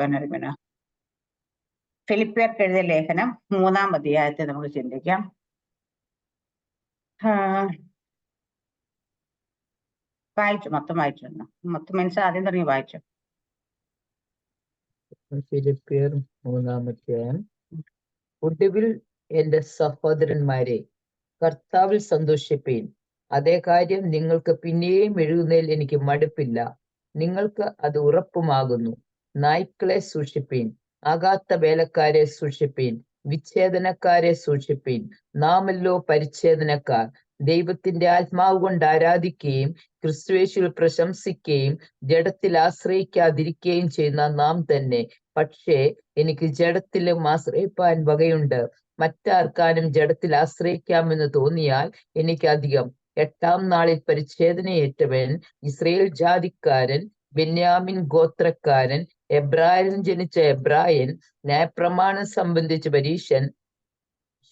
പിന്നെ ഫിലിപ്പിയർക്ക് എഴുതിയ ലേഖനം 3-ാം അധ്യായത്തെ നമുക്ക് ചിന്തിക്കാം. മൊത്തം മീൻസ് ആദ്യം തുടങ്ങി വായിച്ചു. ഫിലിപ്പിയർ 3-ാം അധ്യായം. ഒടുവിൽ എന്റെ സഹോദരന്മാരെ, കർത്താവിൽ സന്തോഷിപ്പീൻ. അതേ കാര്യം നിങ്ങൾക്ക് പിന്നെയും എഴുതുന്നതിൽ എനിക്ക് മടുപ്പില്ല. നിങ്ങൾക്ക് അത് ഉറപ്പുമാകുന്നു. നായ്ക്കളെ സൂക്ഷിപ്പീൻ, ആകാത്ത വേലക്കാരെ സൂക്ഷിപ്പീൻ, വിച്ഛേദനക്കാരെ സൂക്ഷിപ്പീൻ. നാമല്ലോ പരിച്ഛേദനക്കാർ. ദൈവത്തിന്റെ ആത്മാവ് കൊണ്ട് ആരാധിക്കുകയും ക്രിസ്തുയേശുവിൽ പ്രശംസിക്കുകയും ജഡത്തിൽ ആശ്രയിക്കാതിരിക്കുകയും ചെയ്യുന്ന നാം തന്നെ. പക്ഷേ എനിക്ക് ജഡത്തിലും ആശ്രയിപ്പാൻ വകയുണ്ട്. മറ്റാർക്കാനും ജഡത്തിൽ ആശ്രയിക്കാമെന്ന് തോന്നിയാൽ എനിക്കധികം. 8-ാം നാളിൽ പരിച്ഛേദനയേറ്റവൻ, ഇസ്രയേൽ ജാതിക്കാരൻ, ബെന്യാമിൻ ഗോത്രക്കാരൻ, എബ്രായൻ ജനിച്ച എബ്രായൻ, ന്യായപ്രമാണം സംബന്ധിച്ച് പരീശൻ,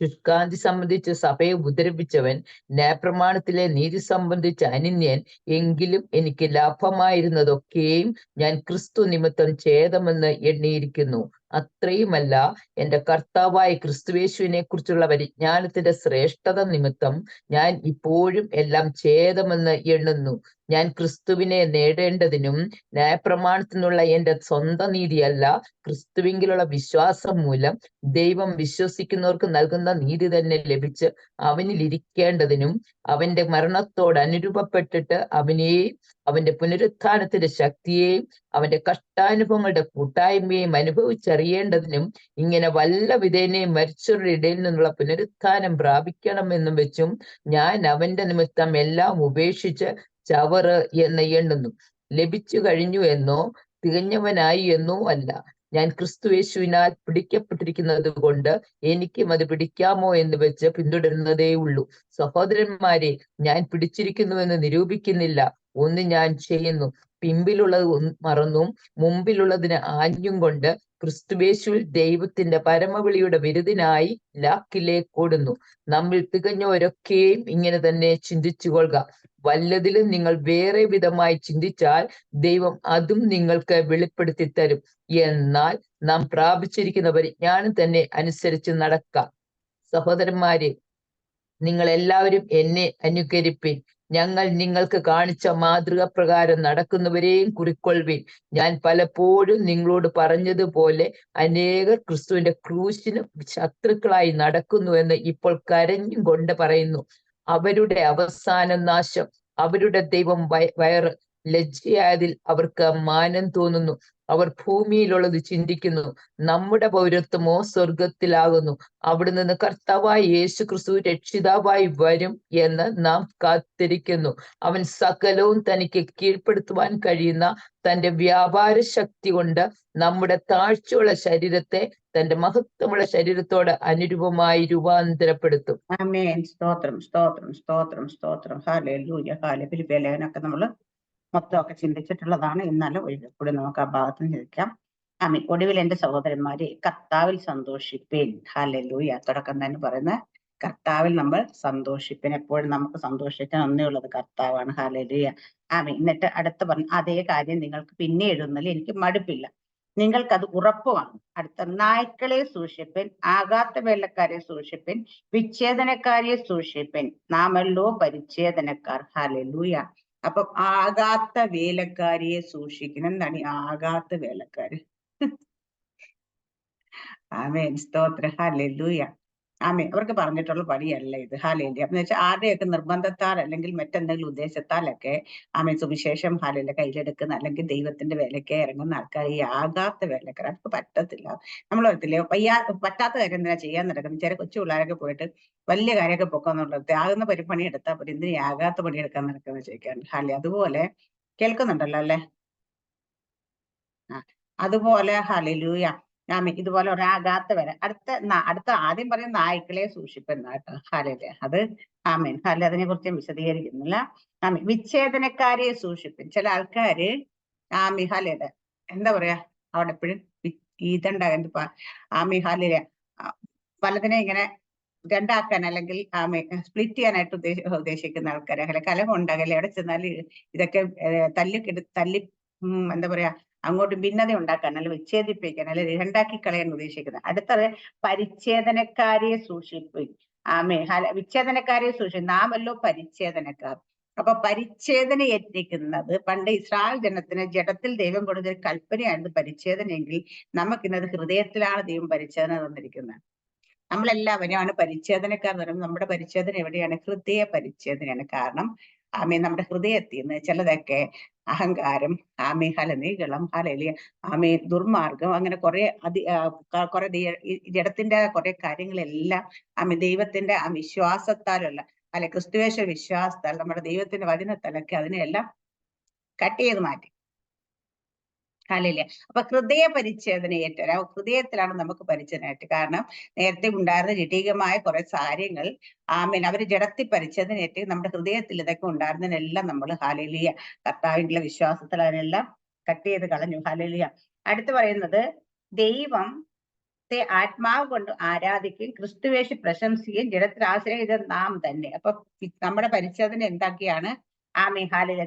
ശുഷ്കാന്തി സംബന്ധിച്ച് സഭയെ ഉപദ്രവിച്ചവൻ, ന്യായപ്രമാണത്തിലെ നീതി സംബന്ധിച്ച് അനിന്യൻ. എങ്കിലും എനിക്ക് ലാഭമായിരുന്നതൊക്കെയും ഞാൻ ക്രിസ്തു നിമിത്തം ഛേദമെന്ന് എണ്ണിയിരിക്കുന്നു. അത്രയുമല്ല, എന്റെ കർത്താവായ ക്രിസ്തുയേശുവിനെ കുറിച്ചുള്ള പരിജ്ഞാനത്തിന്റെ ശ്രേഷ്ഠത നിമിത്തം ഞാൻ ഇപ്പോഴും എല്ലാം ഛേദമെന്ന് എണ്ണുന്നു. ഞാൻ ക്രിസ്തുവിനെ നേടേണ്ടതിനും ന്യായപ്രമാണത്തിനുള്ള എന്റെ സ്വന്തം നീതിയല്ല, ക്രിസ്തുവിലുള്ള വിശ്വാസം മൂലം ദൈവം വിശ്വസിക്കുന്നവർക്ക് നൽകുന്ന നീതി തന്നെ ലഭിച്ച് അവനിൽ ഇരിക്കേണ്ടതിനും അവന്റെ മരണത്തോട് അനുരൂപപ്പെട്ടിട്ട് അവനെയും അവന്റെ പുനരുത്ഥാനത്തിന്റെ ശക്തിയെയും അവന്റെ കഷ്ടാനുഭവങ്ങളുടെ കൂട്ടായ്മയും അനുഭവിച്ചറിയേണ്ടതിനും ഇങ്ങനെ വല്ല വിധേനയും മരിച്ചവരുടെ ഇടയിൽ നിന്നുള്ള പുനരുത്ഥാനം പ്രാപിക്കണമെന്നും വെച്ചും ഞാൻ അവന്റെ നിമിത്തം എല്ലാം ഉപേക്ഷിച്ച് ചവറ് എന്ന് എണ്ണുന്നു. ലഭിച്ചു കഴിഞ്ഞു എന്നോ തികഞ്ഞവനായി എന്നോ അല്ല, ഞാൻ ക്രിസ്തുയേശുവിനാൽ പിടിക്കപ്പെട്ടിരിക്കുന്നത് കൊണ്ട് എനിക്കും അത് പിടിക്കാമോ എന്ന് വെച്ച് പിന്തുടരുന്നതേ ഉള്ളൂ. സഹോദരന്മാരെ, ഞാൻ പിടിച്ചിരിക്കുന്നുവെന്ന് നിരൂപിക്കുന്നില്ല. ഒന്ന് ഞാൻ ചെയ്യുന്നു, പിമ്പിലുള്ളത് മറന്നും മുമ്പിലുള്ളതിന് ആഞ്ഞും കൊണ്ട് ക്രിസ്തുയേശുവിൽ ദൈവത്തിന്റെ പരമവിളിയുടെ വിരുദിനായി ലാക്കിലേക്ക് ഓടുന്നു. നമ്മിൽ തികഞ്ഞവരൊക്കെയും ഇങ്ങനെ തന്നെ ചിന്തിച്ചുകൊള്ളുക. വല്ലതിലും നിങ്ങൾ വേറെ വിധമായി ചിന്തിച്ചാൽ ദൈവം അതും നിങ്ങൾക്ക് വെളിപ്പെടുത്തി തരും. എന്നാൽ നാം പ്രാപിച്ചിരിക്കുന്ന പരിജ്ഞാനം തന്നെ അനുസരിച്ച് നടക്കാം. സഹോദരന്മാരെ, നിങ്ങൾ എല്ലാവരും എന്നെ അനുകരിപ്പിൻ. ഞങ്ങൾ നിങ്ങൾക്ക് കാണിച്ച മാതൃക പ്രകാരം നടക്കുന്നവരെയും കുറിക്കൊള്ളുവിൻ. ഞാൻ പലപ്പോഴും നിങ്ങളോട് പറഞ്ഞതുപോലെ അനേകർ ക്രിസ്തുവിന്റെ ക്രൂശിന് ശത്രുക്കളായി നടക്കുന്നുവെന്ന് ഇപ്പോൾ കരഞ്ഞും കൊണ്ട് പറയുന്നു. അവരുടെ അവസാന നാശം. അവരുടെ ദൈവം വയറ്. ലജ്ജയായതിൽ അവർക്ക് മാനം തോന്നുന്നു. അവർ ഭൂമിയിലുള്ളത് ചിന്തിക്കുന്നു. നമ്മുടെ പൗരത്വമോ സ്വർഗത്തിലാകുന്നു. അവിടെ നിന്ന് കർത്താവായ യേശു ക്രിസ്തു രക്ഷിതാവായി വരും എന്ന് നാം കാത്തിരിക്കുന്നു. അവൻ സകലവും തനിക്ക് കീഴ്പ്പെടുത്തുവാൻ കഴിയുന്ന തന്റെ വ്യാപാര ശക്തി കൊണ്ട് നമ്മുടെ താഴ്ചയുള്ള ശരീരത്തെ തന്റെ മഹത്വമുള്ള ശരീരത്തോട് അനുരൂപമായി രൂപാന്തരപ്പെടുത്തും. ആമേൻ. സ്തോത്രം, സ്തോത്രം, സ്തോത്രം, സ്തോത്രം. ഹല്ലേലൂയ. ഫിലിപ്പിയ ലേഖനമൊക്കെ നമ്മൾ മൊത്തമൊക്കെ ചിന്തിച്ചിട്ടുള്ളതാണ്. ഇന്നലെ ഒരിക്കൽ കൂടി നമുക്ക് ആ ഭാഗത്ത് ചിന്തിക്കാം. ആമേൻ. ഒടുവിൽ എന്റെ സഹോദരന്മാരെ, കർത്താവിൽ സന്തോഷിപ്പേൻ. ഹല്ലേലൂയ. തുടക്കം തന്നെ പറയുന്ന കർത്താവിൽ നമ്മൾ സന്തോഷിപ്പേൻ. എപ്പോഴും നമുക്ക് സന്തോഷിക്കാൻ ഒന്നേ ഉള്ളത് കർത്താവാണ്. ഹല്ലേലൂയ. ആമേൻ. എന്നിട്ട് അടുത്ത പറഞ്ഞു, അതേ കാര്യം നിങ്ങൾക്ക് പിന്നെ എഴുതുന്നതിൽ എനിക്ക് മടുപ്പില്ല. നിങ്ങൾക്കത് ഉറപ്പുമാണ്. അടുത്ത, നായ്ക്കളെ സൂക്ഷിപ്പൻ, ആകാത്ത വേലക്കാരെ സൂക്ഷിപ്പൻ, വിച്ഛേദനക്കാരെ സൂക്ഷിപ്പൻ. നാമല്ലോ പരിച്ഛേദനക്കാർ. ഹല്ലേലൂയ. അപ്പൊ ആകാത്ത വേലക്കാരിയെ സൂക്ഷിക്കണം. എന്താണ് ഈ ആകാത്ത വേലക്കാര്? ആമേൻ. സ്തോത്രം. ഹല്ലേലൂയ. ആമേൻ. അവർക്ക് പറഞ്ഞിട്ടുള്ള പണിയല്ല ഇത്. ഹല്ലേലൂയ. എന്ന് വെച്ചാൽ ആരുടെയൊക്കെ നിർബന്ധത്താൽ അല്ലെങ്കിൽ മറ്റെന്തെങ്കിലും ഉദ്ദേശത്താലൊക്കെ ആമേൻ സുവിശേഷം ഹാലയിലെ കയ്യിലെടുക്കുന്ന അല്ലെങ്കിൽ ദൈവത്തിന്റെ വേലയ്ക്ക് ഇറങ്ങുന്ന ആൾക്കാർ ഈ ആകാത്ത വേലക്കാർ. അവർക്ക് പറ്റത്തില്ല. നമ്മൾ പറയത്തില്ലേ, പറ്റാത്ത കാര്യം എന്തിനാ ചെയ്യാൻ നടക്കുന്നത്? ചില കൊച്ചു പിള്ളേരൊക്കെ പോയിട്ട് വലിയ കാര്യമൊക്കെ പൊക്കാന്നുള്ളത് ആകുന്ന പരിപ്പണി എടുത്താൽ പോലും എന്തിനാ ആകാത്ത പണി എടുക്കാൻ നടക്കുന്നത് ചോദിക്കാറുണ്ട്. ഹാലി അതുപോലെ കേൾക്കുന്നുണ്ടല്ലോ അല്ലെ? അതുപോലെ ഹല്ലേലൂയ. ആമേൻ. ഇതുപോലെ ഒരാകാത്ത വരെ അടുത്ത ആദ്യം പറയുന്ന നായ്ക്കളെ സൂക്ഷിപ്പുന്ന കേട്ടോ. ഹാലല്ലേ അത് ആമേൻ. ഹാല അതിനെ കുറിച്ച് വിശദീകരിക്കുന്നില്ല. ആമേൻ. വിച്ഛേദനക്കാരെ സൂക്ഷിപ്പൻ. ചില ആൾക്കാര് ആമി ഹാലയുടെ എന്താ പറയാ, അവിടെ എപ്പോഴും ഇതുണ്ടാകും. ആമി ഹാലിലെ പലതിനെ ഇങ്ങനെ രണ്ടാക്കാൻ അല്ലെങ്കിൽ സ്പ്ലിറ്റ് ചെയ്യാനായിട്ട് ഉദ്ദേശിക്കുന്ന ആൾക്കാരെ കലഹം ഉണ്ടാകല്ലേ. അവിടെ ചെന്നാൽ ഇതൊക്കെ തല്ലി എന്താ പറയാ അങ്ങോട്ടും ഭിന്നത ഉണ്ടാക്കാൻ, അല്ല വിച്ഛേദിപ്പിക്കാൻ, അല്ലെ രണ്ടാക്കി കളയാൻ ഉദ്ദേശിക്കുന്നത്. അടുത്തത് പരിച്ഛേദനക്കാരെ സൂക്ഷിപ്പിൻ. ആമേൻ. വിച്ഛേദനക്കാരെ സൂക്ഷിക്കും, നാമല്ലോ പരിച്ഛേദനക്കാർ. അപ്പൊ പരിച്ഛേദന ഏറ്റിരിക്കുന്നത് പണ്ട് ഇസ്രായേൽ ജനത്തിന് ജഡത്തിൽ ദൈവം കൊടുത്തൊരു കൽപ്പനയായിരുന്നു പരിച്ഛേദനയെങ്കിൽ, നമുക്കിന്നത് ഹൃദയത്തിലാണ് ദൈവം പരിച്ഛേദന തന്നിരിക്കുന്നത്. നമ്മളെല്ലാവരെയാണ് പരിച്ഛേദനക്കാർ എന്ന് പറയുമ്പോൾ നമ്മുടെ പരിച്ഛേദന എവിടെയാണ്? ഹൃദയ പരിച്ഛേദനയാണ്. കാരണം നമ്മുടെ ഹൃദയത്തിൽ നിന്ന് ചിലതൊക്കെ അഹങ്കാരം, നീകളം, ദുർമാർഗം, അങ്ങനെ കുറെ ജഡത്തിന്റെ കുറെ കാര്യങ്ങളെല്ലാം ദൈവത്തിന്റെ വിശ്വാസത്താലുള്ള ക്രിസ്തുവേശ വിശ്വാസത്താൽ നമ്മുടെ ദൈവത്തിന്റെ വചനത്തിലൊക്കെ അതിനെല്ലാം കട്ട് ചെയ്ത് മാറ്റി. അപ്പൊ ഹൃദയ പരിച്ഛേദന ഏറ്റ ഹൃദയത്തിലാണ് നമുക്ക് പരിച്ഛേദന. കാരണം നേരത്തെ ഉണ്ടായിരുന്ന ജഡികമായ കുറെ കാര്യങ്ങൾ അവര് ജഡത്തിൽ പരിച്ഛേദനയേറ്റ് നമ്മുടെ ഹൃദയത്തിൽ ഇതൊക്കെ ഉണ്ടായിരുന്നതിനെല്ലാം നമ്മൾ ഹല്ലേലൂയ കർത്താവിന്റെ വിശ്വാസത്തിൽ അതിനെല്ലാം കട്ട് ചെയ്ത് കളഞ്ഞു. ഹല്ലേലൂയ. അടുത്ത് പറയുന്നത് ദൈവത്തെ ആത്മാവ് കൊണ്ട് ആരാധിക്കുകയും ക്രിസ്തുവേശി പ്രശംസിക്കുകയും ജഡത്തിൽ ആശ്രയിച്ച നാം തന്നെ. അപ്പൊ നമ്മുടെ പരിച്ഛേദന എന്താക്കിയാണ്? ഹല്ലേലൂയ.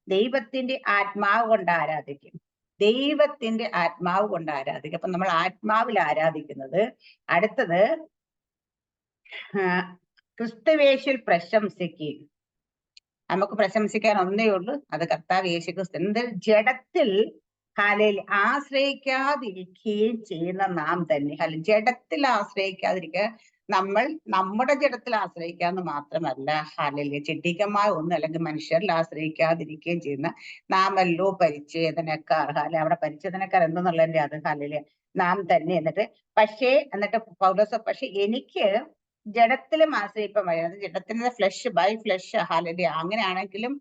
ദൈവത്തിന്റെ ആത്മാവ് കൊണ്ട് ആരാധിക്കും. ദൈവത്തിന്റെ ആത്മാവ് കൊണ്ട് ആരാധിക്കും. അപ്പൊ നമ്മൾ ആത്മാവിൽ ആരാധിക്കുന്നത്. അടുത്തത് ക്രിസ്തുവേശുവിൽ പ്രശംസിക്കുകയും. നമുക്ക് പ്രശംസിക്കാൻ ഒന്നേ ഉള്ളൂ, അത് കർത്താവ് യേശുക്രിസ്തു. എന്ത്? ജഡത്തിൽ ആശ്രയിക്കാതിരിക്കുകയും ചെയ്യുന്ന നാം തന്നെ. ജഡത്തിൽ ആശ്രയിക്കാതിരിക്കുക, നമ്മൾ നമ്മുടെ ജഡത്തിൽ ആശ്രയിക്കാന്ന് മാത്രമല്ല, ചെടികമായ ഒന്നും അല്ലെങ്കിൽ മനുഷ്യരിൽ ആശ്രയിക്കാതിരിക്കുകയും ചെയ്യുന്ന നാമല്ലോ പരിച്ഛേദനക്കാർ. അവിടെ പരിച്ഛേദനക്കാർ എന്തെന്നുള്ളതിന്റെ അത് നാം തന്നെ. എന്നിട്ട് പൗലോസ് പക്ഷെ എനിക്ക് ജഡത്തിലും ആശ്രയിപ്പം വയ്യാതെ, ജഡത്തിന്റെ ഫ്ലഷ് ബൈ ഫ്ലഷ്. അങ്ങനെയാണെങ്കിലും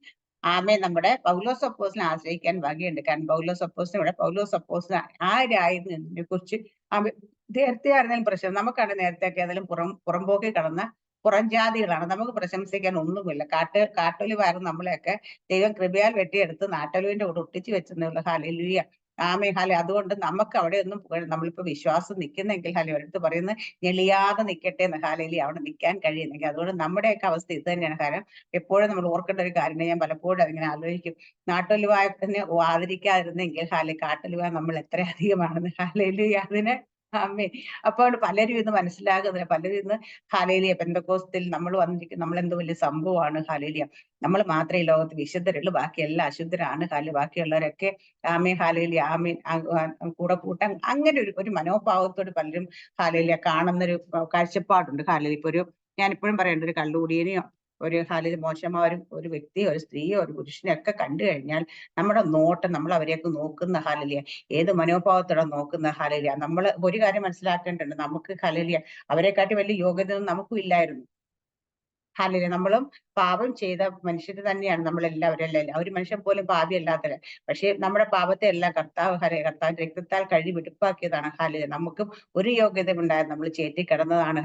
നമ്മുടെ പൗലോസ് അപ്പോസ്തലനെ ആശ്രയിക്കാൻ വകയുണ്ട്. കാരണം പൗലോസ് അപ്പോസ്തലൻ ആരായിരുന്നതിനെ കുറിച്ച് നേരത്തെ ആയിരുന്നാലും പ്രശ്നം. നമുക്കാണ് നേരത്തെ ഒക്കെ ഏതായാലും പുറംപോക്കി കടന്ന പുറംജാതികളാണ്, നമുക്ക് പ്രശംസിക്കാൻ ഒന്നുമില്ല. കാട്ടൊലിവായിരുന്നു നമ്മളെയൊക്കെ ദൈവം കൃപയാൽ വെട്ടിയെടുത്ത് നാട്ടൊലിവിന്റെ കൂടെ ഒട്ടിച്ചു വെച്ചെന്നുള്ള ഹല്ലേലൂയ. അതുകൊണ്ട് നമുക്ക് അവിടെ ഒന്നും നമ്മളിപ്പോ വിശ്വാസം നിൽക്കുന്നെങ്കിൽ ഒരിടത്ത് പറയുന്നത് ഞെളിയാതെ നിൽക്കട്ടെ എന്ന്. അവിടെ നിൽക്കാൻ കഴിയുന്നെങ്കിൽ, അതുകൊണ്ട് നമ്മുടെയൊക്കെ അവസ്ഥ ഇത് തന്നെയാണ്. കാരണം എപ്പോഴും നമ്മൾ ഓർക്കേണ്ട ഒരു കാര്യം, ഞാൻ പലപ്പോഴും അതിങ്ങനെ ആലോചിക്കും, നാട്ടൊലിവായ തന്നെ ആദരിക്കാതിരുന്നെങ്കിൽ കാട്ടൊലിവായ നമ്മൾ എത്ര അധികമാണെന്ന്. ഹല്ലേലൂയ. അതിന് അപ്പോൾ പലരും ഇത് മനസ്സിലാകുന്നില്ല. പലരും ഇന്ന് ഹല്ലേലൂയ പെന്തക്കോസ്തിൽ നമ്മൾ വന്നിരിക്കും, നമ്മൾ എന്തോ വലിയ സംഭവമാണ്. ഹല്ലേലൂയ. നമ്മൾ മാത്രമേ ഈ ലോകത്ത് വിശുദ്ധരുള്ളൂ, ബാക്കി എല്ലാം അശുദ്ധരാണ്. ബാക്കിയുള്ളവരൊക്കെ ഹല്ലേലൂയ കൂടെ കൂട്ടാൻ അങ്ങനെ ഒരു മനോഭാവത്തോട് പലരും ഹല്ലേലൂയ കാണുന്നൊരു കാഴ്ചപ്പാടുണ്ട്. ഹല്ലേലൂയ. ഞാനിപ്പോഴും പറയേണ്ട ഒരു കള്ളുകൂടിയനെയോ ഒരു മോശമായ ഒരു വ്യക്തിയോ ഒരു സ്ത്രീയോ ഒരു പുരുഷനെ ഒക്കെ കണ്ടു കഴിഞ്ഞാൽ നമ്മുടെ നോട്ടം, നമ്മൾ അവരെയൊക്കെ നോക്കുന്ന ഹല്ലേലൂയ ഏത് മനോഭാവത്തോടെ നോക്കുന്ന ഹല്ലേലൂയ. നമ്മൾ ഒരു കാര്യം മനസ്സിലാക്കേണ്ടതുണ്ട്, നമുക്ക് ഹല്ലേലൂയ അവരെക്കാട്ടി വലിയ യോഗ്യതയൊന്നും നമുക്കും ഇല്ലായിരുന്നു. ഹല്ലേലൂയ. നമ്മളും പാപം ചെയ്ത മനുഷ്യർ തന്നെയാണ് നമ്മളെല്ലാവരും. ഒരു മനുഷ്യൻ പോലും പാപിയല്ലാത്തവര്. പക്ഷെ നമ്മുടെ പാപത്തെ എല്ലാം കർത്താവിന്റെ രക്തത്താൽ കഴുകി വെടുപ്പാക്കിയതാണ്. ഹല്ലേലൂയ. നമുക്കും ഒരു യോഗ്യത ഉണ്ടായത്, നമ്മൾ ചേറ്റി കിടന്നതാണ്.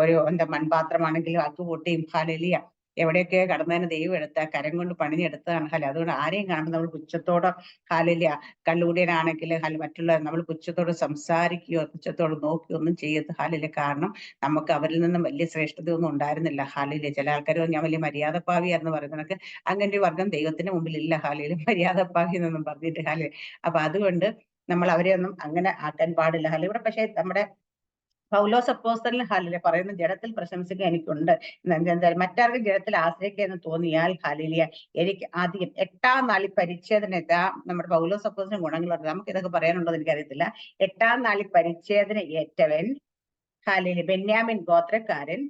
ഒരു മൺപാത്രമാണെങ്കിലും അക്കുപൊട്ടിയും ഹല്ലേലൂയ എവിടെയൊക്കെ കടന്നതിന് ദൈവം എടുത്ത കരം കൊണ്ട് പണിഞ്ഞെടുത്തതാണ്. അതുകൊണ്ട് ആരെയും കാണുമ്പോൾ നമ്മൾ പുച്ഛത്തോടെ ഹല്ലേലൂയ, കള്ളുകൂടിയനാണെങ്കിൽ മറ്റുള്ള നമ്മൾ പുച്ഛത്തോട് സംസാരിക്കുകയോ പുച്ഛത്തോട് നോക്കുകയോ ഒന്നും ചെയ്യരുത്. ഹല്ലേലൂയ. കാരണം നമുക്ക് അവരിൽ നിന്നും വലിയ ശ്രേഷ്ഠതയൊന്നും ഉണ്ടായിരുന്നില്ല. ഹല്ലേലൂയ. ചില ആൾക്കാർ ഞാൻ വലിയ മര്യാദപ്പാവിയായിരുന്നു പറയുന്നതൊക്കെ, അങ്ങനെ ഒരു വർഗം ദൈവത്തിന് മുമ്പിൽ ഇല്ല. ഹല്ലേലൂയ. മര്യാദപ്പാവി എന്നൊന്നും പറഞ്ഞിട്ട്. ഹല്ലേലൂയ. അപ്പൊ അതുകൊണ്ട് നമ്മൾ അവരെ ഒന്നും അങ്ങനെ ആക്കാൻ പാടില്ല. ഹല്ലേലൂയ. പക്ഷെ നമ്മുടെ പൗലോസ് അപ്പോസ്തലൻ ഹല്ലേലൂയ പറയുന്ന ജഡത്തിൽ പ്രശംസിക്കാൻ എനിക്കുണ്ട്. മറ്റാർക്കും ജഡത്തിൽ ആശ്രയിക്കുക എന്ന് തോന്നിയാൽ ഹല്ലേലൂയ എനിക്ക് ആദ്യം 8-ാം നാളിൽ പരിച്ഛേദന. നമ്മുടെ പൗലോസ് അപ്പോസ്തലൻ ഗുണങ്ങളുണ്ട്, നമുക്ക് ഇതൊക്കെ പറയാനുണ്ടോ എന്ന് എനിക്കറിയത്തില്ല. 8-ാം നാളിൽ പരിച്ഛേദന ഏറ്റവൻ ഹല്ലേലൂയ ബെന്യാമിൻ ഗോത്രക്കാരൻ,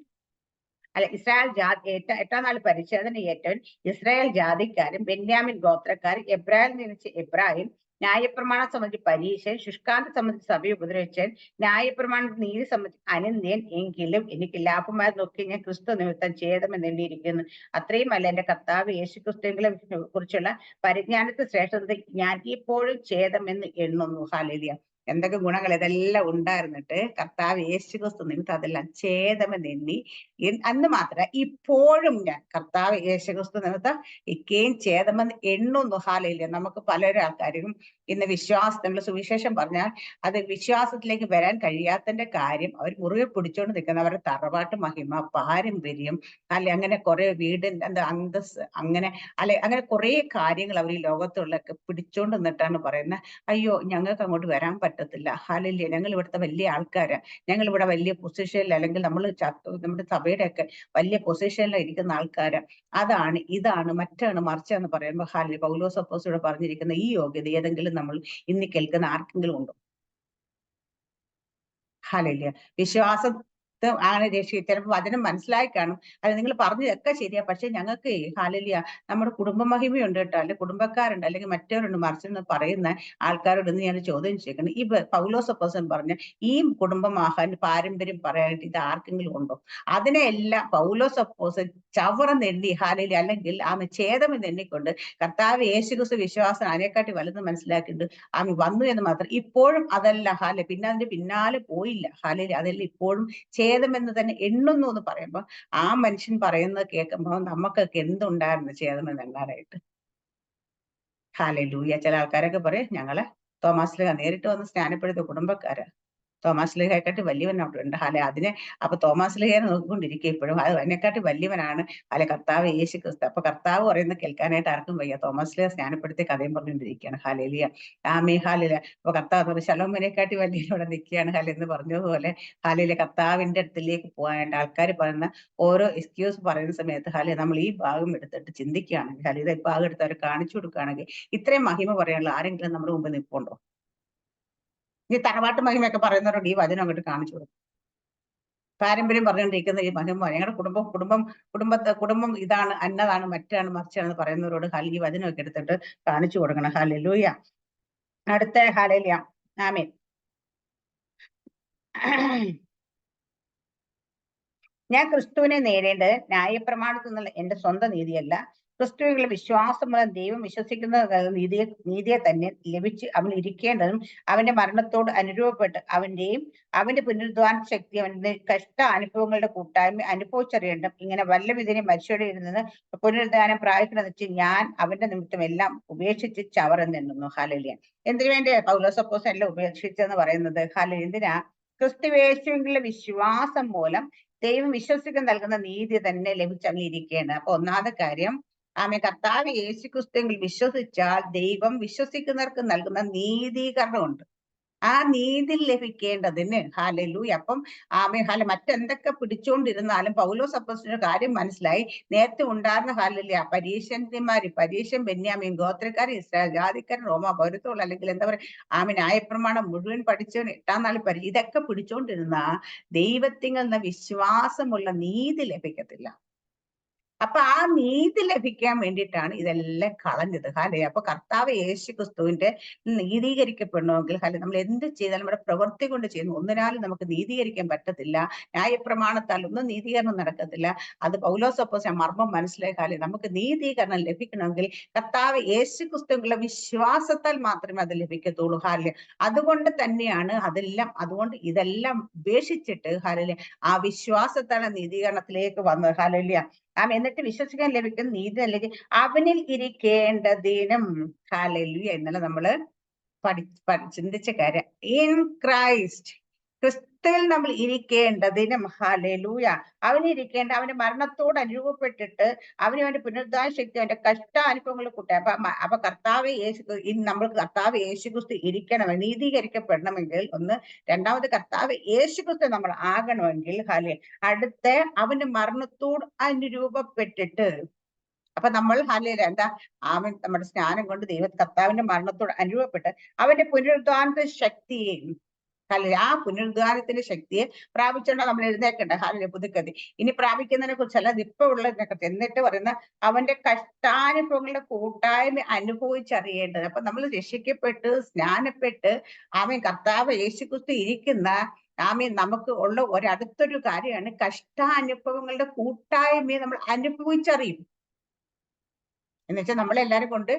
ഇസ്രായേൽ ജാതി. 8-ാം നാളിൽ പരിച്ഛേദന ഏറ്റവൻ ഇസ്രായേൽ ജാതിക്കാരൻ, ബെന്യാമിൻ ഗോത്രക്കാരൻ, എബ്രാഹിം ജനിച്ച എബ്രാഹിം, ന്യായപ്രമാണം സംബന്ധിച്ച് പരീശൻ, ശുഷ്കാന്തി സംബന്ധിച്ച് സഭയെ ഉപദ്രവിച്ചൻ, ന്യായപ്രമാണ നീതി സംബന്ധിച്ച് അനന്യൻ, എങ്കിലും എനിക്ക് ലാഭമായതൊക്കെ ഞാൻ ക്രിസ്തു നിമിത്തം ഛേദമെന്ന് എണ്ണിയിരിക്കുന്നു. അത്രയുമല്ല, എന്റെ കർത്താവ് യേശുക്രിസ്തുവിനെ കുറിച്ചുള്ള പരിജ്ഞാനത്തെ ശ്രേഷ്ഠത ഞാൻ ഇപ്പോഴും ഛേദമെന്ന് എണ്ണുന്നു. ഹല്ലേലൂയ. എന്തൊക്കെ ഗുണങ്ങൾ ഇതെല്ലാം ഉണ്ടായിരുന്നിട്ട് കർത്താവ് യേശുക്രിസ്തു നിമിത്തം അതെല്ലാം ഛേദമെന്ന് എണ്ണി. അന്ന് മാത്രമല്ല, ഇപ്പോഴും ഞാൻ കർത്താവ് യേശുക്രിസ്തു നിമിത്തം ഇക്കയും ഛേദമെന്ന് എണ്ണുന്നു. ഹല്ലേലൂയ. നമുക്ക് പലരും ആൾക്കാരും ഇന്ന് നമ്മൾ സുവിശേഷം പറഞ്ഞാൽ അത് വിശ്വാസത്തിലേക്ക് വരാൻ കഴിയാത്തതിന്റെ കാര്യം അവർ മുറുകെ പിടിച്ചോണ്ട് നിൽക്കുന്ന അവരുടെ തറവാട്ട് മഹിമ, പാരമ്പര്യം, അല്ലെ അങ്ങനെ കുറെ വീടിന്റെ എന്താ അന്തസ്, അങ്ങനെ കുറെ കാര്യങ്ങൾ അവർ ഈ ലോകത്തുള്ളൊക്കെ പിടിച്ചോണ്ട് നിന്നിട്ടാണ് പറയുന്നത്, അയ്യോ ഞങ്ങൾക്ക് അങ്ങോട്ട് വരാൻ പറ്റത്തില്ല, ഹാലല്ലേ ഞങ്ങൾ ഇവിടുത്തെ വലിയ ആൾക്കാരാ, ഞങ്ങൾ ഇവിടെ വലിയ പൊസിഷനിൽ, അല്ലെങ്കിൽ നമ്മുടെ സഭയുടെ ഒക്കെ വലിയ പൊസിഷനിൽ ഇരിക്കുന്ന ആൾക്കാരാ, ഇതാണ് മറ്റാണ് മറിച്ചാന്ന് പറയുമ്പോൾ ഹാലി പൗലോസ് അപ്പോസ്തലൻ പറഞ്ഞിരിക്കുന്ന ഈ യോഗ്യത ഏതെങ്കിലും നമ്മൾ ഇന്ന് കേൾക്കുന്ന ആർക്കെങ്കിലും ഉണ്ടോ? ഹാലല്യ. വിശ്വാസം ആണ് ചിലപ്പോൾ വചനം മനസ്സിലായി കാണും, അത് നിങ്ങൾ പറഞ്ഞതൊക്കെ ശരിയാ, പക്ഷെ ഞങ്ങൾക്ക് ഹാലല്യ നമ്മുടെ കുടുംബ മഹിമയുണ്ട് കേട്ടോ, അല്ലെങ്കിൽ കുടുംബക്കാരുണ്ട്, അല്ലെങ്കിൽ മറ്റവരുണ്ട്, മറിച്ചെന്ന് പറയുന്ന ആൾക്കാരോട് ഇന്ന് ഞാൻ ചോദ്യം ചോദിക്കണം. ഈ പൗലോസ് അപ്പോസ്തലൻ പറഞ്ഞ ഈ കുടുംബമാഹാൻ പാരമ്പര്യം പറയാനായിട്ട് ഇത് ആർക്കെങ്കിലും ഉണ്ടോ? അതിനെല്ലാം പൗലോസ് അപ്പോസ്തലൻ ചവറെന്നെണ്ണി ഹാലല്യ, അല്ലെങ്കിൽ ഛേദമെന്ന് എണ്ണിക്കൊണ്ട് കർത്താവ് യേശുക്രിസ്തു വിശ്വാസം അതിനെക്കാട്ടി വലുത് മനസ്സിലാക്കിയിട്ട് വന്നു എന്ന് മാത്രം. ഇപ്പോഴും അതല്ല ഹാലെ, പിന്നെ അതിന്റെ പിന്നാലെ പോയില്ല ഹാലല്യ, അതെല്ലാം ഇപ്പോഴും ഛേദമെന്ന് തന്നെ എണ്ണുന്നു എന്ന് പറയുമ്പോൾ ആ മനുഷ്യൻ പറയുന്നത് കേൾക്കുമ്പോൾ നമുക്കൊക്കെ എന്തുണ്ടായിരുന്നു ഛേദമെന്ന് എണ്ണാനായിട്ട്? ഹാലലൂയ. ചില ആൾക്കാരൊക്കെ പറയും ഞങ്ങളെ തോമാശ്ലീഹ നേരിട്ട് വന്ന് സ്നാനപ്പെടുത്തിയ കുടുംബക്കാരാ, തോമാശ്ലീഹയെക്കാട്ടി വലിയവൻ അവിടെ ഉണ്ട് ഹാലെ. അപ്പൊ തോമാശ്ലീഹയെ നോക്കിക്കൊണ്ടിരിക്കുക ഇപ്പോഴും, അത് അതിനെക്കാട്ടി വലിയവനാണ് അല്ലെ കർത്താവ് യേശു ക്രിസ്തു. അപ്പൊ കർത്താവ് പറയുന്നത് കേൾക്കാനായിട്ട് ആർക്കും വയ്യ, തോമാശ്ലീഹ സ്നാനപ്പെടുത്തി കഥയും പറഞ്ഞുകൊണ്ടിരിക്കുകയാണ് ഹാലേലിയ. ഹാലില. അപ്പൊ കർത്താവ് ശലോമോനെക്കാട്ടി വലിയവനോടെ നിൽക്കുകയാണ് ഹാല എന്ന് പറഞ്ഞതുപോലെ ഹാലിലെ കർത്താവിന്റെ അടുത്തിലേക്ക് പോകാനായിട്ട് ആൾക്കാർ പറയുന്ന ഓരോ എക്സ്ക്യൂസ് പറയുന്ന സമയത്ത് ഹാലെ നമ്മൾ ഈ ഭാഗം എടുത്തിട്ട് ചിന്തിക്കുകയാണെങ്കിൽ, ഹാലെ ഇത് ഈ ഭാഗം എടുത്ത് അവർ കാണിച്ചു കൊടുക്കുകയാണെങ്കിൽ ഇത്രയും മഹിമ പറയാനുള്ള ആരെങ്കിലും നമ്മുടെ മുമ്പ് നിൽപ്പുണ്ടോ? ഈ തറവാട്ട് മഹിമയൊക്കെ പറയുന്നവരോട് ഈ വചനം അങ്ങോട്ട് കാണിച്ചു കൊടുക്കും. പാരമ്പര്യം പറഞ്ഞുകൊണ്ടിരിക്കുന്ന ഈ മഹിമ ഞങ്ങളുടെ കുടുംബം ഇതാണ്, അന്നതാണ്, മറ്റാണ്, മറിച്ചാണ് പറയുന്നവരോട് ഈ വചനമൊക്കെ എടുത്തിട്ട് കാണിച്ചു കൊടുക്കണം. ഹല്ലേലൂയ. അടുത്ത ഹല്ലേലൂയ. ആമേൻ. ഞാൻ ക്രിസ്തുവിനെ നേടേണ്ടത് ന്യായപ്രമാണത്തിൽ നിന്നുള്ള എന്റെ സ്വന്തം നീതിയല്ല, ക്രിസ്തുവിലുള്ള വിശ്വാസം മൂലം ദൈവം വിശ്വസിക്കുന്ന നീതിയെ തന്നെ ലഭിച്ച് അവൻ ഇരിക്കേണ്ടതും അവന്റെ മരണത്തോട് അനുരൂപപ്പെട്ട് അവന്റെ പുനരുദ്ധാന ശക്തി, അവന്റെ കഷ്ട അനുഭവങ്ങളുടെ കൂട്ടായ്മ അനുഭവിച്ചറിയേണ്ടതും, ഇങ്ങനെ വല്ല വിധനെ മരിച്ചവരുടെ ഇരുന്ന് പുനരുദ്ധാനം പ്രാപിക്കണമെന്ന് വെച്ച് ഞാൻ അവന്റെ നിമിത്തം എല്ലാം ഉപേക്ഷിച്ച് ചവറെന്നെണ്ണുന്നു. ഹല്ലേലൂയ. എന്തിനു വേണ്ടി പൗലോസ് അപ്പോസ്തലൻ എല്ലാം ഉപേക്ഷിച്ചെന്ന് പറയുന്നത്? ഹല്ലേലൂയ. എന്തിനാ? ക്രിസ്തുയേശുവിലുള്ള വിശ്വാസം മൂലം ദൈവം വിശ്വസിക്കാൻ നൽകുന്ന നീതി തന്നെ ലഭിച്ചങ്ങിരിക്കുകയാണ്. അപ്പൊ ഒന്നാമത്തെ കാര്യം, കർത്താവ് യേശു ക്രിസ്തുവിൽ വിശ്വസിച്ചാൽ ദൈവം വിശ്വസിക്കുന്നവർക്ക് നൽകുന്ന നീതീകരണമുണ്ട്. ആ നീതി ലഭിക്കേണ്ടതിന് ഹല്ലേലൂയ. അപ്പം മറ്റെന്തൊക്കെ പിടിച്ചുകൊണ്ടിരുന്നാലും പൗലോസ് അപ്പോസ്തലന്റെ കാര്യം മനസ്സിലായി. നേരത്തെ ഉണ്ടായിരുന്ന ഹല്ലേലൂയ പരീശൻ, ബെന്യാമീൻ ഗോത്രക്കാരൻ, ഇസ്രായേൽ ജാതിക്കാരൻ, റോമ പൗരത്വമുള്ള, അല്ലെങ്കിൽ എന്താ പറയുക ന്യായപ്രമാണം മുഴുവൻ പഠിച്ചവൻ 8-ാം നാളിൽ ഇതൊക്കെ പിടിച്ചുകൊണ്ടിരുന്ന ദൈവത്തിൽ നിന്ന് വിശ്വാസമുള്ള നീതി ലഭിക്കത്തില്ല. അപ്പൊ ആ നീതി ലഭിക്കാൻ വേണ്ടിയിട്ടാണ് ഇതെല്ലാം കളഞ്ഞത്. അപ്പൊ കർത്താവ് യേശു ക്രിസ്തുവിന്റെ നീതീകരിക്കപ്പെടണമെങ്കിൽ നമ്മൾ എന്ത് ചെയ്താലും നമ്മുടെ പ്രവൃത്തി കൊണ്ട് ചെയ്യുന്നു, ഒന്നിനാലും നമുക്ക് നീതീകരിക്കാൻ പറ്റത്തില്ല. ന്യായപ്രമാണത്താൽ ഒന്നും നീതീകരണം നടക്കത്തില്ല. അത് പൗലോസ് അപ്പോസ്തലൻ മർമ്മം മനസ്സിലായി. നമുക്ക് നീതീകരണം ലഭിക്കണമെങ്കിൽ കർത്താവ് യേശു ക്രിസ്തുവിലുള്ള വിശ്വാസത്താൽ മാത്രമേ അത് ലഭിക്കത്തുള്ളൂ. അതുകൊണ്ട് തന്നെയാണ് അതുകൊണ്ട് ഇതെല്ലാം ഉപേക്ഷിച്ചിട്ട് ആ വിശ്വാസത്താൽ നീതീകരണത്തിലേക്ക് വന്നത്. എന്നിട്ട് വിശ്വസിക്കാൻ ലഭിക്കുന്ന നീതി അല്ലെങ്കിൽ അവനിൽ ഇരിക്കേണ്ടതിനും. ഹല്ലേലൂയ. ഇന്നലെ നമ്മള് ചിന്തിച്ച കാര്യം, ഇൻ ക്രൈസ്റ്റ്, ക്രിസ്തുവിൽ നമ്മൾ ഇരിക്കേണ്ടതിനും. ഹല്ലേലൂയ. അവനിരിക്കേണ്ട, അവന്റെ മരണത്തോട് അനുരൂപപ്പെട്ടിട്ട് അവന്റെ പുനരുദ്ധാന ശക്തി, അവന്റെ കഷ്ടാനുഭവങ്ങൾ കൂട്ടെ. അപ്പൊ നമ്മൾക്ക് കർത്താവ് യേശുക്രിസ്തു ഇരിക്കണം, നീതീകരിക്കപ്പെടണമെങ്കിൽ ഒന്ന്. രണ്ടാമത് കർത്താവ് യേശുക്രിസ്തു നമ്മൾ ആകണമെങ്കിൽ അടുത്ത അവന്റെ മരണത്തോട് അനുരൂപപ്പെട്ടിട്ട്. അപ്പൊ നമ്മൾ എന്താ നമ്മുടെ സ്നാനം കൊണ്ട് കർത്താവിന്റെ മരണത്തോട് അനുരൂപപ്പെട്ട് അവന്റെ പുനരുദ്ധാനത്തെ ശക്തിയെ ആ പുനരുദ്ധാനത്തിന്റെ ശക്തിയെ പ്രാപിച്ചുകൊണ്ട് നമ്മൾ എഴുന്നേൽക്കേണ്ട പുതുക്കതി. ഇനി പ്രാപിക്കുന്നതിനെ കുറിച്ചല്ല, ഇപ്പൊ ഉള്ളതിനെക്കുറിച്ച്. എന്നിട്ട് പറയുന്ന അവന്റെ കഷ്ടാനുഭവങ്ങളുടെ കൂട്ടായ്മ അനുഭവിച്ചറിയേണ്ടത്. അപ്പൊ നമ്മൾ രക്ഷിക്കപ്പെട്ട് സ്നാനപ്പെട്ട് കർത്താവ് യേശുക്രിസ്തു ഇരിക്കുന്ന നമുക്ക് ഉള്ള അടുത്തൊരു കാര്യമാണ് കഷ്ടാനുഭവങ്ങളുടെ കൂട്ടായ്മയെ നമ്മൾ അനുഭവിച്ചറിയും. എന്നുവെച്ചാൽ നമ്മളെല്ലാരും കൊണ്ട്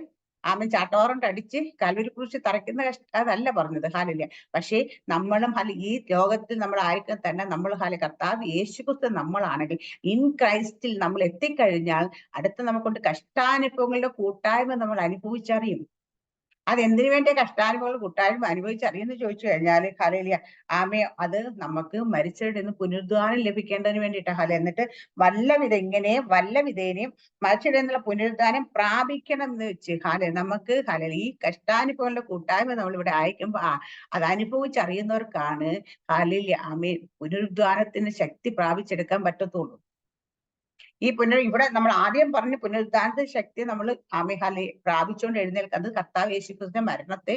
ചാട്ടവാറുകൊണ്ട് അടിച്ച് കാൽവരി കുരിശിൽ തറയ്ക്കുന്ന അതല്ല പറഞ്ഞത്. ഹാലില്ല. പക്ഷേ നമ്മളും ഈ ലോകത്തിൽ നമ്മൾ ആയിരിക്കും തന്നെ നമ്മൾ കർത്താവ് യേശുക്രിസ്തു നമ്മളാണെങ്കിൽ ഇൻ ക്രൈസ്റ്റിൽ നമ്മൾ എത്തിക്കഴിഞ്ഞാൽ അടുത്ത നമുക്കൊണ്ട് കഷ്ടാനുഭവങ്ങളുടെ കൂട്ടായ്മ നമ്മൾ അനുഭവിച്ചറിയും. അതെന്തിനു വേണ്ടി കഷ്ടാനുഭവങ്ങൾ കൂട്ടായ്മ അനുഭവിച്ചറിയുമെന്ന് ചോദിച്ചു കഴിഞ്ഞാൽ ഹല്ലേലൂയ അത് നമുക്ക് മരിച്ചവരുടെ നിന്ന് പുനരുദ്ധാനം ലഭിക്കേണ്ടതിന് വേണ്ടിയിട്ടാണ് എന്നിട്ട് വല്ല വിധേനയും മരിച്ചവരുടെ നിന്നുള്ള പുനരുദ്ധാനം പ്രാപിക്കണം എന്ന് വെച്ച് നമുക്ക് ഈ കഷ്ടാനുഭവങ്ങളുടെ കൂട്ടായ്മ നമ്മൾ ഇവിടെ അയക്കുമ്പോ അത് അനുഭവിച്ചറിയുന്നവർക്കാണ് പുനരുദ്ധാനത്തിന് ശക്തി പ്രാപിച്ചെടുക്കാൻ പറ്റത്തുള്ളൂ. ഇവിടെ നമ്മൾ ആദ്യം പറഞ്ഞ പുനരുദ്ധാനത്തിന്റെ ശക്തി നമ്മൾ പ്രാപിച്ചുകൊണ്ട് എഴുന്നേൽക്കുന്നത് കർത്താവ് യേശുക്രിസ്തുവിന്റെ മരണത്തെ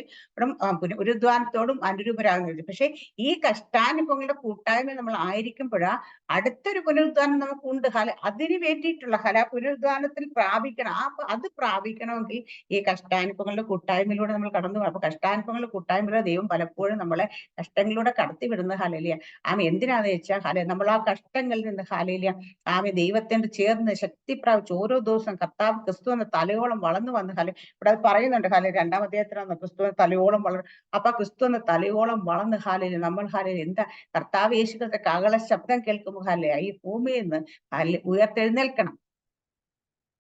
പുനരുദ്ധാനത്തോടും അനുരൂപരാകുന്നത്. പക്ഷെ ഈ കഷ്ടാനുഭവങ്ങളുടെ കൂട്ടായ്മ നമ്മൾ ആയിരിക്കുമ്പോഴാ അടുത്തൊരു പുനരുദ്ധാനം നമുക്കുണ്ട്. അതിന് വേണ്ടിയിട്ടുള്ള പുനരുദ്ധാനത്തിൽ പ്രാപിക്കണം. അത് പ്രാപിക്കണമെങ്കിൽ ഈ കഷ്ടാനുഭവങ്ങളുടെ കൂട്ടായ്മയിലൂടെ നമ്മൾ കടന്നു പോകും. അപ്പൊ കഷ്ടാനുഭവങ്ങളുടെ കൂട്ടായ്മയിലൂടെ ദൈവം പലപ്പോഴും നമ്മളെ കഷ്ടങ്ങളിലൂടെ കടത്തിവിടുന്ന ഹല്ലേലൂയ എന്താണെന്ന് വെച്ചാൽ നമ്മൾ ആ കഷ്ടങ്ങളിൽ നിന്ന് ദൈവത്തിന്റെ ചേർന്ന് ശക്തി പ്രാപിച്ച് ഓരോ ദിവസവും കർത്താവ് ക്രിസ്തു എന്ന തലയോളം വളർന്നു വന്ന് ഇവിടെ അത് പറയുന്നുണ്ട് 2-ാം അധ്യായത്തിലാണ് ക്രിസ്തു എന്ന തലയോളം വളർന്നു. അപ്പൊ ക്രിസ്തു എന്ന തലയോളം വളർന്ന് നമ്മൾ എന്താ കർത്താവ് യേശുക്രിസ്തുവിന്റെ കാഹള ശബ്ദം കേൾക്കുമ്പോൾ ഈ ഭൂമിയിൽ നിന്ന് ഉയർത്തെഴുന്നേൽക്കണം.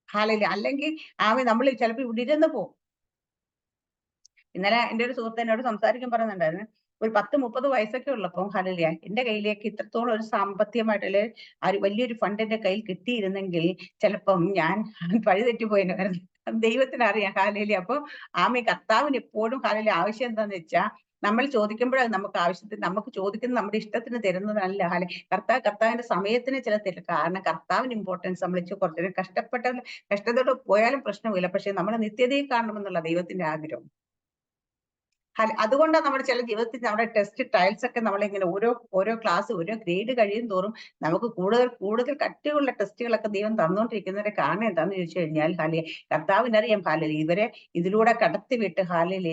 അല്ലെങ്കിൽ നമ്മൾ ചിലപ്പോൾ ഇവിടെ ഇരുന്ന് പോകും. ഇന്നലെ എന്റെ ഒരു സുഹൃത്ത് എന്നോട് സംസാരിക്കാൻ പറയുന്നുണ്ടായിരുന്നു, ഒരു 10-30 വയസ്സൊക്കെ ഉള്ളപ്പോൾ ഹല്ലേലൂയ എന്റെ കയ്യിലേക്ക് ഇത്രത്തോളം ഒരു സാമ്പത്തികമായിട്ടുള്ള വലിയൊരു ഫണ്ട് എന്റെ കയ്യിൽ കിട്ടിയിരുന്നെങ്കിൽ ചിലപ്പം ഞാൻ വഴിതെറ്റിപ്പോയിരുന്നു. ദൈവത്തിനറിയാം ഹല്ലേലൂയ. അപ്പൊ കർത്താവിന് എപ്പോഴും ഹല്ലേലൂയ ആവശ്യം എന്താന്ന് വെച്ചാൽ നമ്മൾ ചോദിക്കുമ്പോഴാണ് നമുക്ക് ചോദിക്കുന്നത് നമ്മുടെ ഇഷ്ടത്തിന് തരുന്നതല്ല. കർത്താവിന്റെ സമയത്തിന് ചില തരില്ല. കാരണം കർത്താവിന് ഇമ്പോർട്ടൻസ് നമ്മൾ കുറച്ചു കഷ്ടതയോട് പോയാലും പ്രശ്നമില്ല. പക്ഷെ നമ്മുടെ നിത്യതയിൽ കാണണമെന്നുള്ള ദൈവത്തിന്റെ ആഗ്രഹം. അതുകൊണ്ടാണ് നമ്മുടെ ചില ജീവിതത്തിൽ നമ്മുടെ ടെസ്റ്റ് ട്രയൽസ് ഒക്കെ നമ്മളിങ്ങനെ ഓരോ ക്ലാസ് ഓരോ ഗ്രേഡ് കഴിയും തോറും നമുക്ക് കൂടുതൽ കട്ടിയുള്ള ടെസ്റ്റുകളൊക്കെ ദൈവം തന്നുകൊണ്ടിരിക്കുന്നതിന്റെ കാരണം എന്താണെന്ന് ചോദിച്ചു കഴിഞ്ഞാൽ കർത്താവിനറിയാം ഇവരെ ഇതിലൂടെ കടത്തിവിട്ട്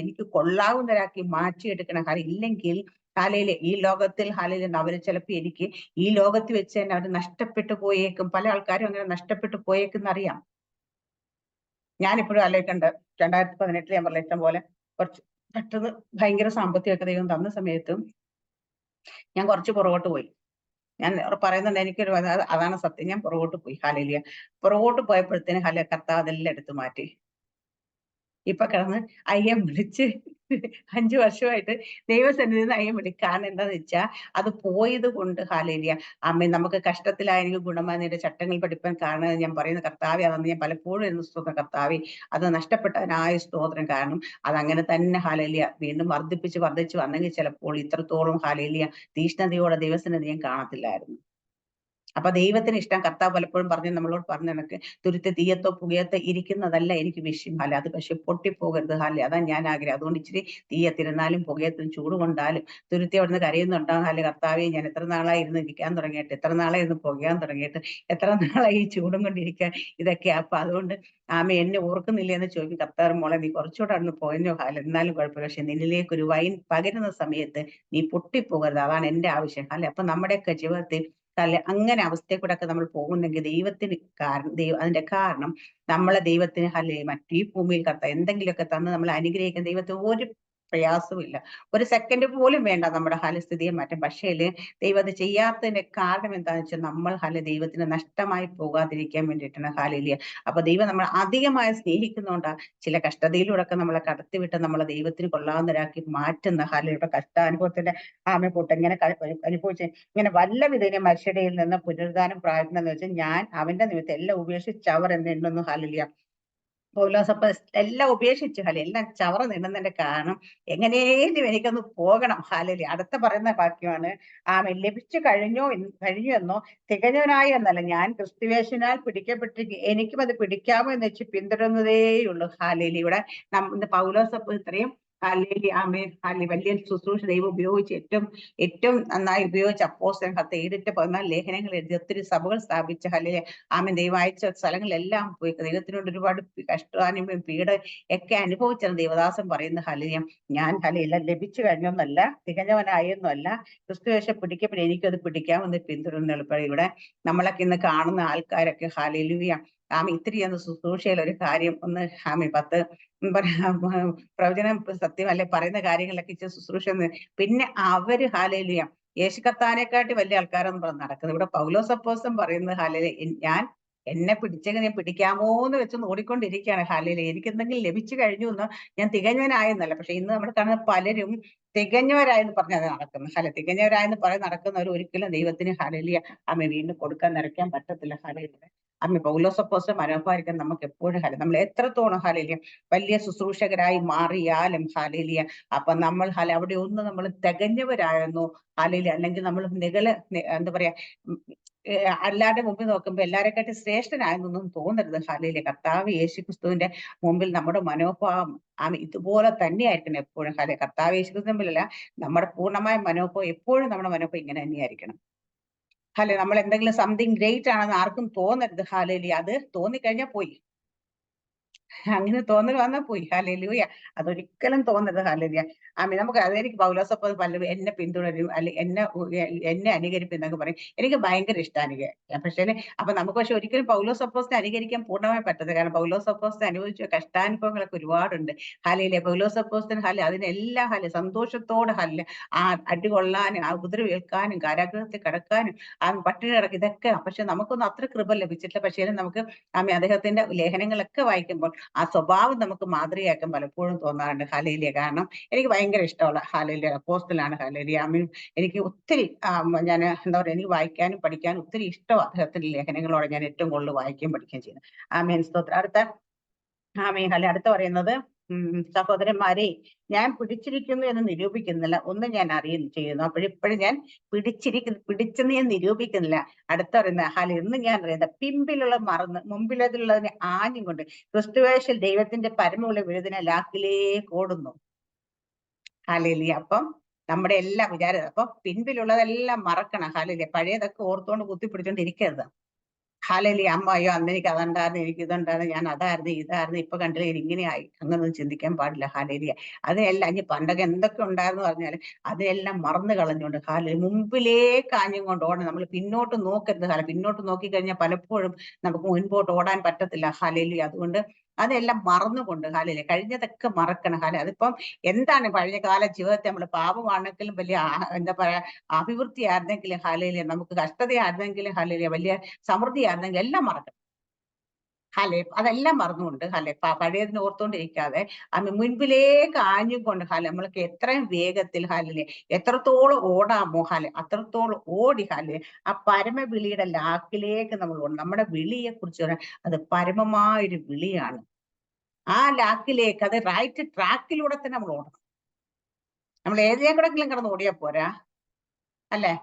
എനിക്ക് കൊള്ളാവുന്നവരാക്കി മാറ്റിയെടുക്കണം. ഇല്ലെങ്കിൽ ഈ ലോകത്തിൽ അവര് ചിലപ്പോൾ എനിക്ക് ഈ ലോകത്തിൽ വെച്ച് തന്നെ അവർ നഷ്ടപ്പെട്ടു പോയേക്കും. പല ആൾക്കാരും അങ്ങനെ നഷ്ടപ്പെട്ടു പോയേക്കും അറിയാം. ഞാനിപ്പോഴും ആലോചിക്കണ്ട 2018 ഞാൻ പറഞ്ഞ ഇഷ്ടം പോലെ കുറച്ച് പെട്ടെന്ന് ഭയങ്കര സാമ്പത്തികമൊക്കെ ദൈവം തന്ന സമയത്തും ഞാൻ കുറച്ച് പുറകോട്ട് പോയി. ഞാൻ പറയുന്നുണ്ട് എനിക്കൊരു അതാണ് സത്യം. ഞാൻ പുറകോട്ട് പോയി. ഹല്ലേലൂയ. പുറകോട്ട് പോയപ്പോഴത്തേന് കർത്താവ് അതെല്ലാം എടുത്തു മാറ്റി. ഇപ്പൊ കിടന്ന് അയ്യം വിളിച്ച് 5 വർഷമായിട്ട് ദൈവസന്നിധിയിൽ നിന്ന് അയ്യം വിളിക്കും. കാരണം എന്താന്ന് വെച്ചാൽ അത് പോയത് കൊണ്ട് ഹല്ലേലൂയ നമുക്ക് കഷ്ടത്തിലായെങ്കിൽ ഗുണമാനിയുടെ ചട്ടങ്ങൾ പഠിപ്പാൻ കാരണം ഞാൻ പറയുന്ന കർത്താവെ അതെന്ന് ഞാൻ പലപ്പോഴും എന്ന് സ്തോത്രം കർത്താവെ അത് നഷ്ടപ്പെട്ടവനായ സ്തോത്രം. കാരണം അതങ്ങനെ തന്നെ ഹല്ലേലൂയ വീണ്ടും വർദ്ധിച്ചു വന്നെങ്കിൽ ചിലപ്പോൾ ഇത്രത്തോളം ഹല്ലേലൂയ തീഷ്ണതയോടെ ദൈവസന്നിധി ഞാൻ കാണത്തില്ലായിരുന്നു. അപ്പൊ ദൈവത്തിന് ഇഷ്ടം കർത്താവ് പലപ്പോഴും നമ്മളോട് പറഞ്ഞ കണക്ക് തുരുത്ത് തീയത്തോ പുകയത്തോ ഇരിക്കുന്നതല്ല എനിക്ക് വിഷയം. അത് പക്ഷെ പൊട്ടിപ്പോകരുത്. അതാ ഞാൻ ആഗ്രഹം. അതുകൊണ്ട് ഇച്ചിരി തീയത്തിരുന്നാലും പുകയത്തും ചൂട് കൊണ്ടാലും തുരുത്തി അവിടുന്ന് കരയുന്നുണ്ടാകും. കർത്താവെ ഞാൻ എത്ര നാളായി ഇരുന്ന് ഇരിക്കാൻ തുടങ്ങിയിട്ട്, എത്ര നാളായി ഇരുന്ന് പുകയാൻ തുടങ്ങിയിട്ട്, എത്ര നാളായി ഈ ചൂടും കൊണ്ടിരിക്കാൻ ഇതൊക്കെ. അപ്പൊ അതുകൊണ്ട് എന്നെ ഓർക്കുന്നില്ല എന്ന് ചോദിക്കും. കർത്താവ് മോളെ നീ കുറച്ചുകൂടെ അവിടുന്ന് പോയഞ്ഞോ എന്നാലും കുഴപ്പമില്ല. പക്ഷെ നിന്നിലേക്ക് ഒരു വൈൻ പകരുന്ന സമയത്ത് നീ പൊട്ടിപ്പോകരുത്. അതാണ് എന്റെ ആവശ്യം. അപ്പൊ നമ്മുടെയൊക്കെ ജീവിതത്തിൽ അങ്ങനെ അവസ്ഥയെ കൂടെ ഒക്കെ നമ്മൾ പോകുന്നെങ്കിൽ ദൈവത്തിന് അതിന്റെ കാരണം നമ്മളെ ദൈവത്തിന് ഈ ഭൂമിയിൽ കർത്താവ് എന്തെങ്കിലുമൊക്കെ തന്ന് നമ്മൾ അനുഗ്രഹിക്കുന്ന ദൈവത്തിന് ഒരു പ്രയാസവുമില്ല. ഒരു സെക്കൻഡ് പോലും വേണ്ട നമ്മുടെ സ്ഥിതിയെ മാറ്റം. പക്ഷേ ദൈവം അത് ചെയ്യാത്തതിന്റെ കാരണം എന്താണെന്ന് വെച്ചാൽ നമ്മൾ ദൈവത്തിന് നഷ്ടമായി പോകാതിരിക്കാൻ വേണ്ടിയിട്ടാണ്. ഹല്ലേലൂയ. അപ്പൊ ദൈവം നമ്മൾ അധികമായി സ്നേഹിക്കുന്നതുകൊണ്ടാണ് ചില കഷ്ടതയിലൂടെ ഒക്കെ നമ്മളെ കടത്തിവിട്ട് നമ്മളെ ദൈവത്തിന് കൊള്ളാവുന്നവരാക്കി മാറ്റുന്ന ഹല്ലേലൂയ കഷ്ടാനുഭവത്തിന്റെ കൂട്ടം ഇങ്ങനെ അനുഭവിച്ച് ഇങ്ങനെ വല്ല വിധേന മനുഷ്യരിൽ നിന്ന് പുനരുദ്ധാനം പ്രാപിക്കണമെന്ന് വെച്ചാൽ ഞാൻ അവന്റെ നിമിത്തം എല്ലാം ഉപേക്ഷിച്ചവർ എന്ന് എണ്ണുന്നു. ഹല്ലേലൂയ. പൗലോസപ്പ എല്ലാം ഉപേക്ഷിച്ചു. എല്ലാം ചവറ നിന്നതിന്റെ കാരണം എങ്ങനെയും എനിക്കൊന്ന് പോകണം. ഹല്ലേലൂയ. അടുത്ത പറയുന്ന വാക്യമാണ് ലഭിച്ചു കഴിഞ്ഞു എന്നോ തികഞ്ഞവനായി എന്നല്ല, ഞാൻ ക്രിസ്തുവേശനാൽ പിടിക്കപ്പെട്ടിരിക്കും, എനിക്കും അത് പിടിക്കാമോ എന്ന് വെച്ച് പിന്തുടരുന്നതേയുള്ളൂ. ഹല്ലേലൂയ. ഇവിടെ പൗലോസപ്പ ഇത്രയും വലിയ ശുശ്രൂഷ ദൈവം ഉപയോഗിച്ച് ഏറ്റവും നന്നായി ഉപയോഗിച്ച അപ്പോസ്തലൻ 14 ലേഖനങ്ങൾ എഴുതി ഒത്തിരി സഭകൾ സ്ഥാപിച്ച ദൈവം അയച്ച സ്ഥലങ്ങളിലെല്ലാം പോയി ദൈവത്തിനോട് ഒരുപാട് കഷ്ടാനുഭവം പീഡ ഒക്കെ അനുഭവിച്ചാണ് ദേവദാസൻ പറയുന്ന ഞാൻ എല്ലാം ലഭിച്ചു കഴിഞ്ഞൊന്നല്ല, തികഞ്ഞവനായൊന്നുമല്ല, ക്രിസ്തുവേശം പിടിക്കപ്പെട്ട് എനിക്കത് പിടിക്കാമെന്ന് പിന്തുടരുന്ന എളുപ്പം. ഇവിടെ നമ്മളൊക്കെ ഇന്ന് കാണുന്ന ആൾക്കാരൊക്കെ ഹല്ലേലൂയ ഇത്തിരി ശുശ്രൂഷയിൽ ഒരു കാര്യം ഒന്ന് 10 പ്രവചനം സത്യം അല്ലെ പറയുന്ന കാര്യങ്ങളിലൊക്കെ ഇച്ചിരി ശുശ്രൂഷ പിന്നെ അവര് ഹല്ലേലൂയ യേശു കർത്താവിനെക്കാട്ടി വലിയ ആൾക്കാരൊന്നും നടക്കുന്നത്. ഇവിടെ പൗലോസ് അപ്പോസ്തലൻ പറയുന്നത് ഞാൻ എന്നെ പിടിച്ചെങ്ങനെ പിടിക്കാമോ എന്ന് വെച്ച് ഓടിക്കൊണ്ടിരിക്കുകയാണ്. ഹാലയിലെ എനിക്ക് എന്തെങ്കിലും ലഭിച്ചു കഴിഞ്ഞു എന്ന് ഞാൻ തികഞ്ഞവനായെന്നല്ല. പക്ഷെ ഇന്ന് നമ്മൾ കാണുന്ന പലരും തികഞ്ഞവരായെന്ന് പറഞ്ഞത് നടക്കുന്നു. തികഞ്ഞവരായെന്ന് പറഞ്ഞ് നടക്കുന്നവർ ഒരിക്കലും ദൈവത്തിന് ഹാലലിയ അമ്മ വീണ്ടും കൊടുക്കാൻ നിറയ്ക്കാൻ പറ്റത്തില്ല. ഹാലലിയ അമ്മ പൗലോസപ്പോസ്തലന്റെ മനോഭാവിക്കാൻ നമുക്ക് എപ്പോഴും നമ്മൾ എത്രത്തോളം ഹാലലിയ വലിയ ശുശ്രൂഷകരായി മാറിയാലും ഹാലലിയ അപ്പൊ നമ്മൾ അവിടെ ഒന്ന് നമ്മൾ തികഞ്ഞവരായിരുന്നു ഹാലലിയ, അല്ലെങ്കിൽ നമ്മൾ എന്താ പറയാ എല്ലാവരുടെ മുമ്പിൽ നോക്കുമ്പോ എല്ലാരെക്കാട്ടും ശ്രേഷ്ഠനായെന്നൊന്നും തോന്നരുത്. ഹാലയിലെ കർത്താവ് യേശുക്രിസ്തുവിന്റെ മുമ്പിൽ നമ്മുടെ മനോഭാവം ഇതുപോലെ തന്നെയായിരിക്കണം എപ്പോഴും. കർത്താവ് യേശുക്രിസ്തു മുമ്പിലല്ല, നമ്മുടെ പൂർണ്ണമായ മനോഭാവം എപ്പോഴും നമ്മുടെ മനോഭാവം ഇങ്ങനെ തന്നെയായിരിക്കണം. നമ്മൾ എന്തെങ്കിലും സംതിങ് ഗ്രേറ്റ് ആണെന്ന് ആർക്കും തോന്നരുത്. ഹാലയിലെ അത് തോന്നിക്കഴിഞ്ഞാൽ പോയി, അങ്ങനെ തോന്നൽ വന്നാൽ പോയി. ഹാലയിലൂയ അതൊരിക്കലും തോന്നരുത്. ഹാലലിയ നമുക്ക് അതെനിക്ക് പൗലോസപ്പോസ്തലൻ പലരും എന്നെ പിന്തുടരും എന്നെ അനുകരിക്കും എന്നൊക്കെ പറയും. എനിക്ക് ഭയങ്കര ഇഷ്ടമാണ്. പക്ഷേ അപ്പൊ നമുക്ക് പക്ഷെ ഒരിക്കലും പൗലോസപ്പോസ്തലനെ അനുകരിക്കാൻ പൂർണ്ണമായി പറ്റത്തില്ല. കാരണം പൗലോസപ്പോസ്തലൻ അനുഭവിച്ച കഷ്ടാനുഭവങ്ങളൊക്കെ ഒരുപാടുണ്ട്. ഹാലയിലെ പൗലോസപ്പോസ്തലൻ അതിനെല്ലാം സന്തോഷത്തോടെ അടികൊള്ളാനും ഉപദ്രവേൽക്കാനും കാരാഗൃഹത്തിൽ കിടക്കാനും പട്ടിണി കിടക്കും ഇതൊക്കെ. പക്ഷെ നമുക്കൊന്നും അത്ര കൃപ ലഭിച്ചിട്ടില്ല. പക്ഷേ നമുക്ക് അദ്ദേഹത്തിന്റെ ലേഖനങ്ങളൊക്കെ വായിക്കുമ്പോൾ ആ സ്വഭാവം നമുക്ക് മാതൃകയാക്കാൻ പലപ്പോഴും തോന്നാറുണ്ട്. ഹാലയിലെ കാരണം എനിക്ക് ഭയങ്കര ഇഷ്ടമുള്ള ഹാലയിലെ അപ്പോസ്തലനാണ് ഹാലയിലെ. എനിക്ക് ഒത്തിരി ഞാൻ എന്താ പറയുക, എനിക്ക് വായിക്കാനും പഠിക്കാനും ഒത്തിരി ഇഷ്ടമാണ് അദ്ദേഹത്തിന്റെ ലേഖനങ്ങളോടെ. ഞാൻ ഏറ്റവും കൂടുതൽ വായിക്കുകയും പഠിക്കുകയും ചെയ്യുന്നത്. സ്തോത്രം. അടുത്ത പറയുന്നത് സഹോദരന്മാരെ, ഞാൻ പിടിച്ചിരിക്കുന്നു എന്ന് നിരൂപിക്കുന്നില്ല, ഒന്ന് ഞാൻ ചെയ്യുന്നു. അപ്പോഴിപ്പോഴും ഞാൻ പിടിച്ചെന്ന് ഞാൻ നിരൂപിക്കുന്നില്ല. അടുത്ത പറയുന്ന ഇന്ന് ഞാൻ അറിയുന്നത് പിമ്പിലുള്ള മറന്ന് മുമ്പിലുള്ളതിനെ ആഞ്ഞും കൊണ്ട് ക്രിസ്തുവേശിൽ ദൈവത്തിന്റെ പരമുള്ള വിഴുതിനെ ലാക്കിലേക്ക് ഓടുന്നു. ഹാലലിയ അപ്പം നമ്മുടെ എല്ലാ വിചാരം അപ്പൊ പിൻപിലുള്ളതെല്ലാം മറക്കണം. ഹാലലിയ പഴയതൊക്കെ ഓർത്തോണ്ട് കുത്തിപ്പിടിച്ചോണ്ടിരിക്കരുത്. ഹാലലി അയ്യോ അന്ന് എനിക്ക് അതുണ്ടായിരുന്നു, എനിക്ക് ഇതുണ്ടായിരുന്നു, ഞാൻ അതായിരുന്നു ഇതായിരുന്നു, ഇപ്പൊ കണ്ടില്ല ഇങ്ങനെയായി, അങ്ങനൊന്നും ചിന്തിക്കാൻ പാടില്ല. ഹാലലിയ അതിനെല്ലാം ഇനി പണ്ടൊക്കെ എന്തൊക്കെ ഉണ്ടായിരുന്നു പറഞ്ഞാൽ അതിനെല്ലാം മറന്നു കളഞ്ഞുകൊണ്ട് ഹാലലി മുമ്പിലേക്ക് ആഞ്ഞും കൊണ്ട് ഓടണം. നമ്മൾ പിന്നോട്ട് നോക്കരുത്. പിന്നോട്ട് നോക്കിക്കഴിഞ്ഞാൽ പലപ്പോഴും നമുക്ക് മുൻപോട്ട് ഓടാൻ പറ്റത്തില്ല. ഹാലലി അതുകൊണ്ട് അതെല്ലാം മറന്നുകൊണ്ട് ഹാലലി കഴിഞ്ഞതൊക്കെ മറക്കണം. അതിപ്പം എന്താണ് പഴയ കാല ജീവിതത്തെ നമ്മൾ പാപമാണെങ്കിലും വലിയ എന്താ പറയാ അഭിവൃദ്ധി ആയിരുന്നെങ്കിലും ഹാലലി നമുക്ക് കഷ്ടതയായിരുന്നെങ്കിലും ഹാലലി വലിയ സമൃദ്ധി ആയിരുന്നെങ്കിൽ എല്ലാം മറക്കണം. അതെല്ലാം മറന്നുകൊണ്ട് പഴയതിനെ ഓർത്തുകൊണ്ടിരിക്കാതെ മുൻപിലേക്ക് ആഞ്ഞും കൊണ്ട് നമ്മൾക്ക് എത്രയും വേഗത്തിൽ എത്രത്തോളം ഓടാമോ അത്രത്തോളം ഓടി ആ പരമവിളിയുടെ ലാക്കിലേക്ക് നമ്മൾ ഓടണം. നമ്മുടെ വിളിയെ കുറിച്ച് അത് പരമമായൊരു വിളിയാണ്. ആ ലാക്കിലേക്ക് അത് റൈറ്റ് ട്രാക്കിലൂടെ തന്നെ നമ്മൾ ഓടണം. നമ്മൾ ഏതിലെ കൂടെങ്കിലും കിടന്ന് ഓടിയാൽ പോരാ, അല്ലെ?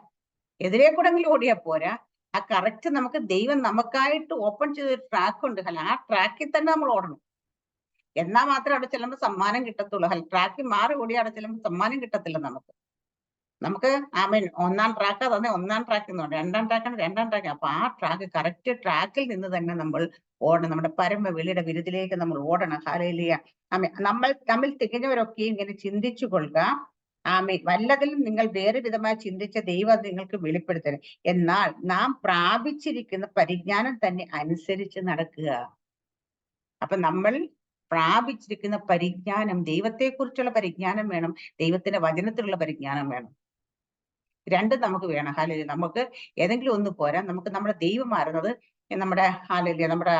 എതിരെ കൂടെങ്കിലും ഓടിയാൽ പോരാ. ആ കറക്റ്റ് നമുക്ക് ദൈവം നമുക്കായിട്ട് ഓപ്പൺ ചെയ്തൊരു ട്രാക്ക് ഉണ്ട്. ആ ട്രാക്കിൽ തന്നെ നമ്മൾ ഓടണം. എന്നാൽ മാത്രമേ അവിടെ ചെല്ലുമ്പോൾ സമ്മാനം കിട്ടത്തുള്ളൂ. ട്രാക്കിൽ മാറി ഓടി അവിടെ ചെല്ലുമ്പോൾ സമ്മാനം കിട്ടത്തില്ല നമുക്ക്. ഒന്നാം ട്രാക്ക് തന്നെ ഒന്നാം ട്രാക്കിൽ നിന്ന് രണ്ടാം ട്രാക്കാണ് രണ്ടാം ട്രാക്ക്. അപ്പൊ ആ ട്രാക്ക് കറക്റ്റ് ട്രാക്കിൽ നിന്ന് തന്നെ നമ്മൾ ഓടണം. നമ്മുടെ പരമ വെളിയുടെ വിരുദിലേക്ക് നമ്മൾ ഓടണം. ഹാലയിലിയ നമ്മൾ തികഞ്ഞവരൊക്കെ ഇങ്ങനെ ചിന്തിച്ചു കൊള്ളുക. വല്ലതിലും നിങ്ങൾ വേറെ വിധമായി ചിന്തിച്ച ദൈവം നിങ്ങൾക്ക് വെളിപ്പെടുത്തണം. എന്നാൽ നാം പ്രാപിച്ചിരിക്കുന്ന പരിജ്ഞാനം തന്നെ അനുസരിച്ച് നടക്കുക. അപ്പൊ നമ്മൾ പ്രാപിച്ചിരിക്കുന്ന പരിജ്ഞാനം, ദൈവത്തെക്കുറിച്ചുള്ള പരിജ്ഞാനം വേണം, ദൈവത്തിന്റെ വചനത്തിലുള്ള പരിജ്ഞാനം വേണം. രണ്ടും നമുക്ക് വേണം. ഹാലലിയ നമുക്ക് ഏതെങ്കിലും ഒന്ന് പോരാ. നമുക്ക് നമ്മുടെ ദൈവം മാറുന്നത് നമ്മുടെ ഹാലലിയ നമ്മുടെ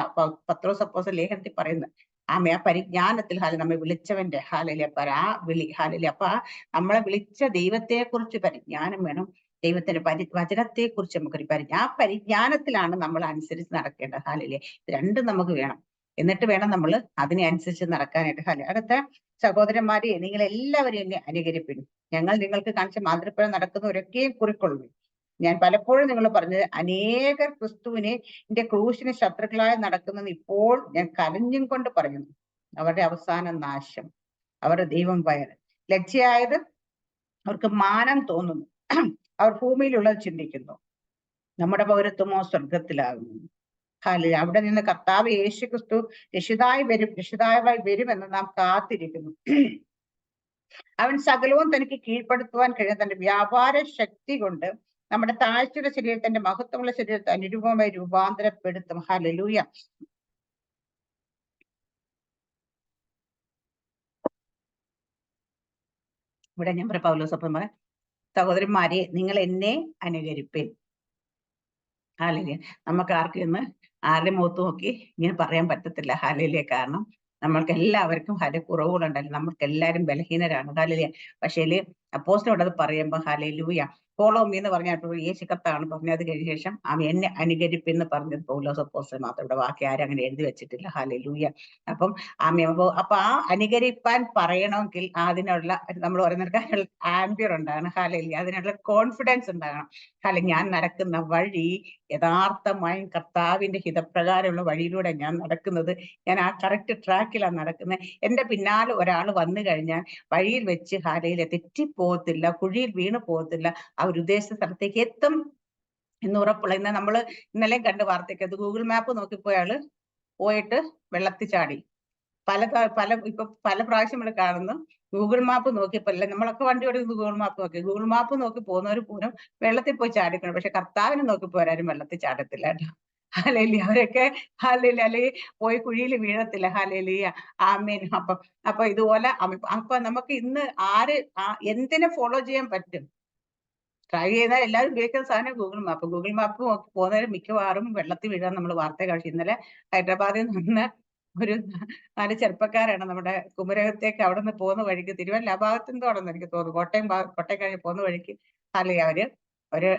പത്രോസ് അപ്പോസ്തലൻ ലേഖനത്തിൽ പറയുന്നത് ആ പരിജ്ഞാനത്തിൽ നമ്മെ വിളിച്ചവന്റെ ഹാലലിയ ആ വിളി ഹാലലിയ. അപ്പൊ നമ്മളെ വിളിച്ച ദൈവത്തെ കുറിച്ച് പരിജ്ഞാനം വേണം, ദൈവത്തിന്റെ വചനത്തെ കുറിച്ച് നമുക്കൊരു ആ പരിജ്ഞാനത്തിലാണ് നമ്മൾ അനുസരിച്ച് നടക്കേണ്ടത്. ഹാലലിയ രണ്ടും നമുക്ക് വേണം. എന്നിട്ട് വേണം നമ്മൾ അതിനെ അനുസരിച്ച് നടക്കാനായിട്ട്. അടുത്ത സഹോദരന്മാരെ, നിങ്ങൾ എല്ലാവരും എന്നെ അനുകരിപ്പിക്കും. ഞങ്ങൾ നിങ്ങൾക്ക് കാണിച്ച മാതൃപ്പഴം നടക്കുന്നവരൊക്കെയും കുറിക്കൊള്ളും. ഞാൻ പലപ്പോഴും നിങ്ങൾ പറഞ്ഞത് അനേകർ ക്രിസ്തുവിന്റെ ക്രൂശിന് ശത്രുക്കളായി നടക്കുന്നത് ഇപ്പോൾ ഞാൻ കരഞ്ഞും കൊണ്ട് പറയുന്നു. അവരുടെ അവസാന നാശം, അവരുടെ ദൈവം ലജ്ജയായത് അവർക്ക് മാനം തോന്നുന്നു. അവർ ഭൂമിയിലുള്ളത് ചിന്തിക്കുന്നു. നമ്മുടെ പൗരത്വമോ സ്വർഗത്തിലാകുന്നു. അവിടെ നിന്ന് കർത്താവ് യേശുക്രിസ്തു രക്ഷിതാവായി വരുമെന്ന് നാം കാത്തിരിക്കുന്നു. അവൻ സകലവും തനിക്ക് കീഴ്പ്പെടുത്തുവാൻ കഴിയുന്ന തന്റെ വ്യാപാര ശക്തി കൊണ്ട് നമ്മുടെ താഴ്ചയുടെ ശരീരത്തിന്റെ മഹത്വമുള്ള ശരീരത്തെ അനുരൂപമായി രൂപാന്തരപ്പെടുത്തും. ഹല്ലേലൂയ. ഇവിടെ ഞാൻ പൗലോസപ്പൻ പറയാം, സഹോദരന്മാരെ നിങ്ങൾ എന്നെ അനുകരിപ്പിൻ. ഹല്ലേലൂയ. നമുക്ക് ആർക്കും ഇന്ന് ആരുടെ മുഖത്ത് നോക്കി ഇങ്ങനെ പറയാൻ പറ്റത്തില്ല ഹാലേലിയ. കാരണം നമ്മൾക്ക് എല്ലാവർക്കും കുറവുകളുണ്ടല്ലോ, നമ്മൾക്ക് എല്ലാവരും ബലഹീനരാണ് ഹാലേലിയ. പക്ഷേ അപ്പോസ്തലൻ അത് പറയുമ്പോൾ ഹാലേലൂയ, ഫോളോ മീ എന്ന് പറഞ്ഞപ്പോൾ യേശു കർത്താവാണ് പറഞ്ഞത്. അത് കഴിഞ്ഞ ശേഷം എന്നെ അനുകരിപ്പെന്ന് പറഞ്ഞത് പൗലോസ് അപ്പോസ്തലൻ മാത്രം. ഇവിടെ ബാക്കി ആരും അങ്ങനെ എഴുതി വെച്ചിട്ടില്ല ഹാലേലൂയ. അപ്പം അപ്പൊ ആ അനുകരിപ്പാൻ പറയണമെങ്കിൽ അതിനുള്ള നമ്മൾ പറയുന്ന ആംബിയർ ഉണ്ടാകണം ഹാലേലൂയ. അതിനുള്ള കോൺഫിഡൻസ് ഉണ്ടാകണം. അല്ലെങ്കിൽ ഞാൻ നടക്കുന്ന വഴി യഥാർത്ഥമായും കർത്താവിന്റെ ഹിതപ്രകാരമുള്ള വഴിയിലൂടെ ഞാൻ നടക്കുന്നത്, ഞാൻ ആ കറക്റ്റ് ട്രാക്കിലാണ് നടക്കുന്നത്. എന്റെ പിന്നാലെ ഒരാൾ വന്നു കഴിഞ്ഞാൽ വഴിയിൽ വെച്ച് ഹാലയിലെ തെറ്റിപ്പോകത്തില്ല, കുഴിയിൽ വീണ് പോകത്തില്ല, ആ ഒരു ഉദ്ദേശ സ്ഥലത്തേക്ക് എത്തും എന്ന് ഉറപ്പുള്ള. ഇന്ന് നമ്മള് ഇന്നലെയും കണ്ട് വാർത്തയ്ക്കത് ഗൂഗിൾ മാപ്പ് നോക്കിപ്പോയാള് പോയിട്ട് വെള്ളത്തിൽ ചാടി. ഇപ്പൊ പല പ്രാവശ്യം നമ്മൾ കാണുന്നു ഗൂഗിൾ മാപ്പ് നോക്കിയപ്പോ അല്ല, നമ്മളൊക്കെ വണ്ടി ഓടിക്കുന്നത് ഗൂഗിൾ മാപ്പ് നോക്കി പോകുന്നവർ പോലും വെള്ളത്തിൽ പോയി ചാടിക്കണം. പക്ഷെ കർത്താവിനെ നോക്കി പോരാരും വെള്ളത്തിൽ ചാടത്തില്ല കേട്ടോ. ഹാലേലൂയ. അവരൊക്കെ ഹാലേലൂയ, അല്ലെങ്കിൽ പോയി കുഴിയിൽ വീഴത്തില്ല ഹാലേലൂയ. ആമേൻ. അപ്പൊ ഇതുപോലെ അപ്പൊ നമുക്ക് ഇന്ന് എന്തിനെ ഫോളോ ചെയ്യാൻ പറ്റും? ട്രൈ ചെയ്താൽ എല്ലാവരും ഉപയോഗിക്കുന്ന സാധനം ഗൂഗിൾ മാപ്പ് നോക്കി പോകുന്നവർ മിക്കവാറും വെള്ളത്തിൽ വീഴാൻ നമ്മൾ വാർത്ത കാണിച്ചു. ഇന്നലെ ഹൈദരാബാദിൽ നിന്ന് ഒരു 4 ചെറുപ്പക്കാരാണ് നമ്മുടെ കുമരകത്തേക്ക് അവിടെ നിന്ന് പോകുന്ന വഴിക്ക്, തിരുവല്ല ഭാഗത്തെന്തോ ആണെന്ന് എനിക്ക് തോന്നുന്നു, കോട്ടയം കഴിഞ്ഞ് പോകുന്ന വഴിക്ക് അവര്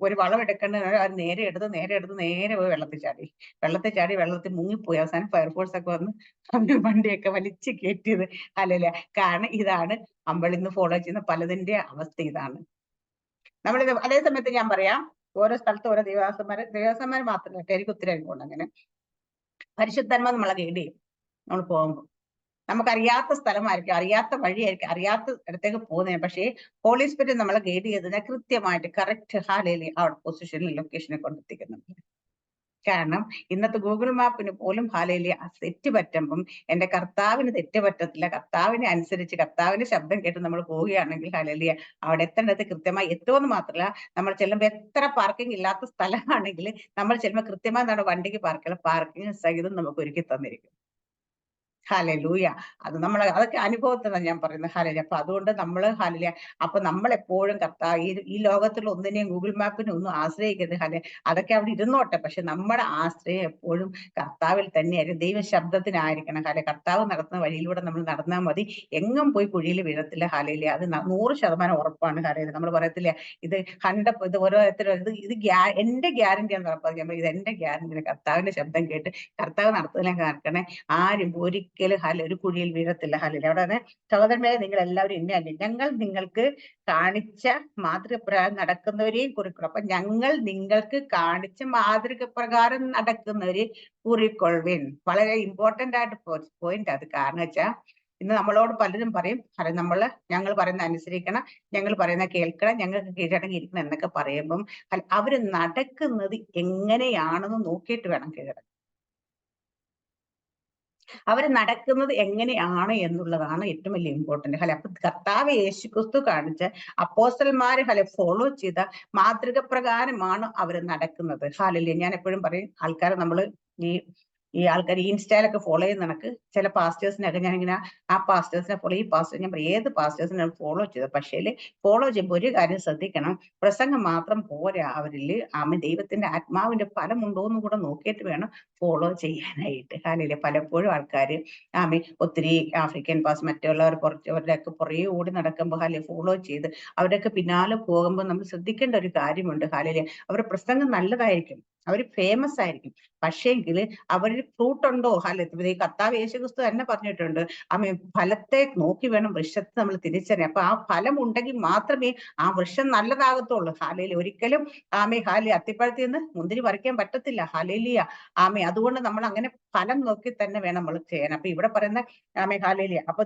ഒരു വളം എടുക്കേണ്ട അത് നേരെ എടുത്ത് നേരെ പോയി വെള്ളത്തിൽ ചാടി വെള്ളത്തിൽ മുങ്ങിപ്പോയി. അവസാനം ഫയർഫോഴ്സ് ഒക്കെ വന്ന് അവര് വണ്ടിയൊക്കെ വലിച്ചു കയറ്റിയത്. അല്ലല്ല, കാരണം ഇതാണ് നമ്മൾ ഇന്ന് ഫോളോ ചെയ്യുന്ന പലതിന്റെ അവസ്ഥ. ഇതാണ് നമ്മളിത്. അതേ സമയത്ത് ഞാൻ പറയാം, ഓരോ സ്ഥലത്ത് ഓരോ ദേവദാസന്മാർ മാത്രമല്ല, എനിക്ക് ഒത്തിരി അനുഭവമുണ്ട്. അങ്ങനെ പരിശുദ്ധന്മാർ നമ്മളെ ഗൈഡ് ചെയ്യും. നമ്മൾ പോകുമ്പോൾ നമുക്കറിയാത്ത സ്ഥലമായിരിക്കും, അറിയാത്ത വഴിയായിരിക്കും, അറിയാത്ത ഇടത്തേക്ക് പോകുന്നതിന്. പക്ഷേ ഹോളി സ്പിരിറ്റ് നമ്മളെ ഗൈഡ് ചെയ്തതിനെ കൃത്യമായിട്ട് കറക്റ്റ് ഹാലയില് ആ പൊസിഷനിൽ ലൊക്കേഷനെ കൊണ്ടെത്തിക്കുന്നുണ്ട്. കാരണം ഇന്നത്തെ ഗൂഗിൾ മാപ്പിന് പോലും ഹാലയില് തെറ്റ് പറ്റുമ്പം എന്റെ കർത്താവിന് തെറ്റ് പറ്റത്തില്ല. കർത്താവിനെ അനുസരിച്ച് കർത്താവിന്റെ ശബ്ദം കേട്ട് നമ്മൾ പോവുകയാണെങ്കിൽ ഹാലയില് അവിടെ എത്തേണ്ടത് കൃത്യമായി എത്തുമെന്ന് മാത്രമല്ല, നമ്മൾ ചെല്ലുമ്പോൾ എത്ര പാർക്കിംഗ് ഇല്ലാത്ത സ്ഥലമാണെങ്കിൽ നമ്മൾ ചെല്ലുമ്പോൾ കൃത്യമായി നമ്മുടെ വണ്ടിക്ക് പാർക്കിംഗ് സഹിതം നമുക്ക് ഒരുക്കി തന്നിരിക്കും. ഹല്ലേലൂയ. അത് അതൊക്കെ അനുഭവത്തിലാണ് ഞാൻ പറയുന്നത്. ഹല്ലേലൂയ. അപ്പൊ അതുകൊണ്ട് ഹല്ലേലൂയ. അപ്പൊ നമ്മൾ എപ്പോഴും ഈ ലോകത്തിൽ ഒന്നിനെയും ഗൂഗിൾ മാപ്പിനെ ഒന്നും ആശ്രയിക്കരുത്. അതൊക്കെ അവിടെ ഇരുന്നോട്ടെ. പക്ഷെ നമ്മുടെ ആശ്രയം എപ്പോഴും കർത്താവിൽ തന്നെയായിരിക്കും, ദൈവ ശബ്ദത്തിനായിരിക്കണം. കർത്താവ് നടത്തുന്ന വഴിയിലൂടെ നമ്മൾ നടന്നാൽ മതി, എങ്ങും പോയി കുഴിയിൽ വീഴത്തില്ല. ഹല്ലേലൂയ. അത് 100% ഉറപ്പാണ്. ഹല്ലേലൂയ. നമ്മൾ പറയത്തില്ല ഇത് ഓരോരുത്തരും ഇത് എന്റെ ഗ്യാരണ്ടിയാന്ന് ഉറപ്പാണ്. ഇത് എന്റെ ഗ്യാരണ്ടി. കർത്താവിന്റെ ശബ്ദം കേട്ട് കർത്താവ് നടത്തുന്നതിനെ കാണിക്കണേ, ആരും ഒരിക്കലും ഒരു കുഴിയിൽ വീഴത്തില്ല. ഹല്ലേലൂയ. അവിടെ സഹോദരന്മാരെ, നിങ്ങൾ എല്ലാവരും ഇന്നല്ലേ, ഞങ്ങൾ നിങ്ങൾക്ക് കാണിച്ച മാതൃകപ്രകാരം നടക്കുന്നവരെയും കുറിക്കണം. അപ്പൊ ഞങ്ങൾ നിങ്ങൾക്ക് കാണിച്ച മാതൃകപ്രകാരം നടക്കുന്നവരെ കുറിക്കൊള്ളുവിൻ. വളരെ ഇമ്പോർട്ടന്റ് ആയിട്ട് പോയിന്റ് അത്. കാരണം വെച്ചാൽ ഇന്ന് നമ്മളോട് പലരും പറയും, ഞങ്ങൾ പറയുന്ന അനുസരിക്കണം, ഞങ്ങൾ പറയുന്ന കേൾക്കണം, ഞങ്ങൾക്ക് കീഴടങ്ങിയിരിക്കണം എന്നൊക്കെ പറയുമ്പം അവര് നടക്കുന്നത് എങ്ങനെയാണെന്ന് നോക്കിയിട്ട് വേണം കീഴടങ്ങാൻ. അവര് നടക്കുന്നത് എങ്ങനെയാണ് എന്നുള്ളതാണ് ഏറ്റവും വലിയ ഇമ്പോർട്ടന്റ്. അപ്പൊ കർത്താവ് യേശുക്രിസ്തു കാണിച്ച അപ്പോസ്തലന്മാര് ഫോളോ ചെയ്ത മാതൃക പ്രകാരമാണ് അവര് നടക്കുന്നത്. ഹല്ലേലൂയ. ഞാൻ എപ്പോഴും പറയും, ആൾക്കാരെ നമ്മള് ഈ ആൾക്കാർ ഇൻസ്റ്റയിലൊക്കെ ഫോളോ ചെയ്യുന്ന കണക്ക് ചില പാസ്റ്റേഴ്സിനൊക്കെ ഞാനിങ്ങനെ ആ പാസ്റ്റേഴ്സിനെ ഫോളോ, ഈ പാസ്റ്റേഴ്സ്, ഞാൻ പറയും ഏത് പാസ്റ്റേഴ്സിനെ ഫോളോ ചെയ്തത്. പക്ഷേ ഫോളോ ചെയ്യുമ്പോൾ ഒരു കാര്യം ശ്രദ്ധിക്കണം, പ്രസംഗം മാത്രം പോരാ, അവരിൽ ദൈവത്തിന്റെ ആത്മാവിന്റെ ഫലം ഉണ്ടോ എന്ന് കൂടെ നോക്കിയിട്ട് വേണം ഫോളോ ചെയ്യാനായിട്ട്. ഹല്ലേലൂയ. പലപ്പോഴും ആൾക്കാർ ഒത്തിരി ആഫ്രിക്കൻ മറ്റുള്ളവർ അവരുടെയൊക്കെ പുറകെ ഓടി നടക്കുമ്പോൾ ഫോളോ ചെയ്ത് അവരൊക്കെ പിന്നാലെ പോകുമ്പോൾ നമ്മൾ ശ്രദ്ധിക്കേണ്ട ഒരു കാര്യമുണ്ട്. ഹല്ലേലൂയ. അവരുടെ പ്രസംഗം നല്ലതായിരിക്കും, അവർ ഫേമസ് ആയിരിക്കും, പക്ഷേങ്കിൽ അവരിൽ ഫ്രൂട്ട് ഉണ്ടോ? ഹല്ലേലൂയ. കർത്താവ് യേശുക്രിസ്തു തന്നെ പറഞ്ഞിട്ടുണ്ട്, ഫലത്തെ നോക്കി വേണം വൃക്ഷത്തെ നമ്മൾ തിരിച്ചറിയാൻ. അപ്പൊ ആ ഫലം ഉണ്ടെങ്കിൽ മാത്രമേ ആ വൃക്ഷം നല്ലതാകത്തുള്ളൂ. ഹല്ലേലൂയ. ഒരിക്കലും അത്തിപ്പഴത്തിൽ നിന്ന് മുന്തിരി പറിക്കാൻ പറ്റത്തില്ല. ഹല്ലേലൂയ. അതുകൊണ്ട് നമ്മൾ അങ്ങനെ ഫലം നോക്കി തന്നെ വേണം നമ്മൾ ചെയ്യാൻ. അപ്പൊ ഇവിടെ പറയുന്ന ഹല്ലേലൂയ. അപ്പൊ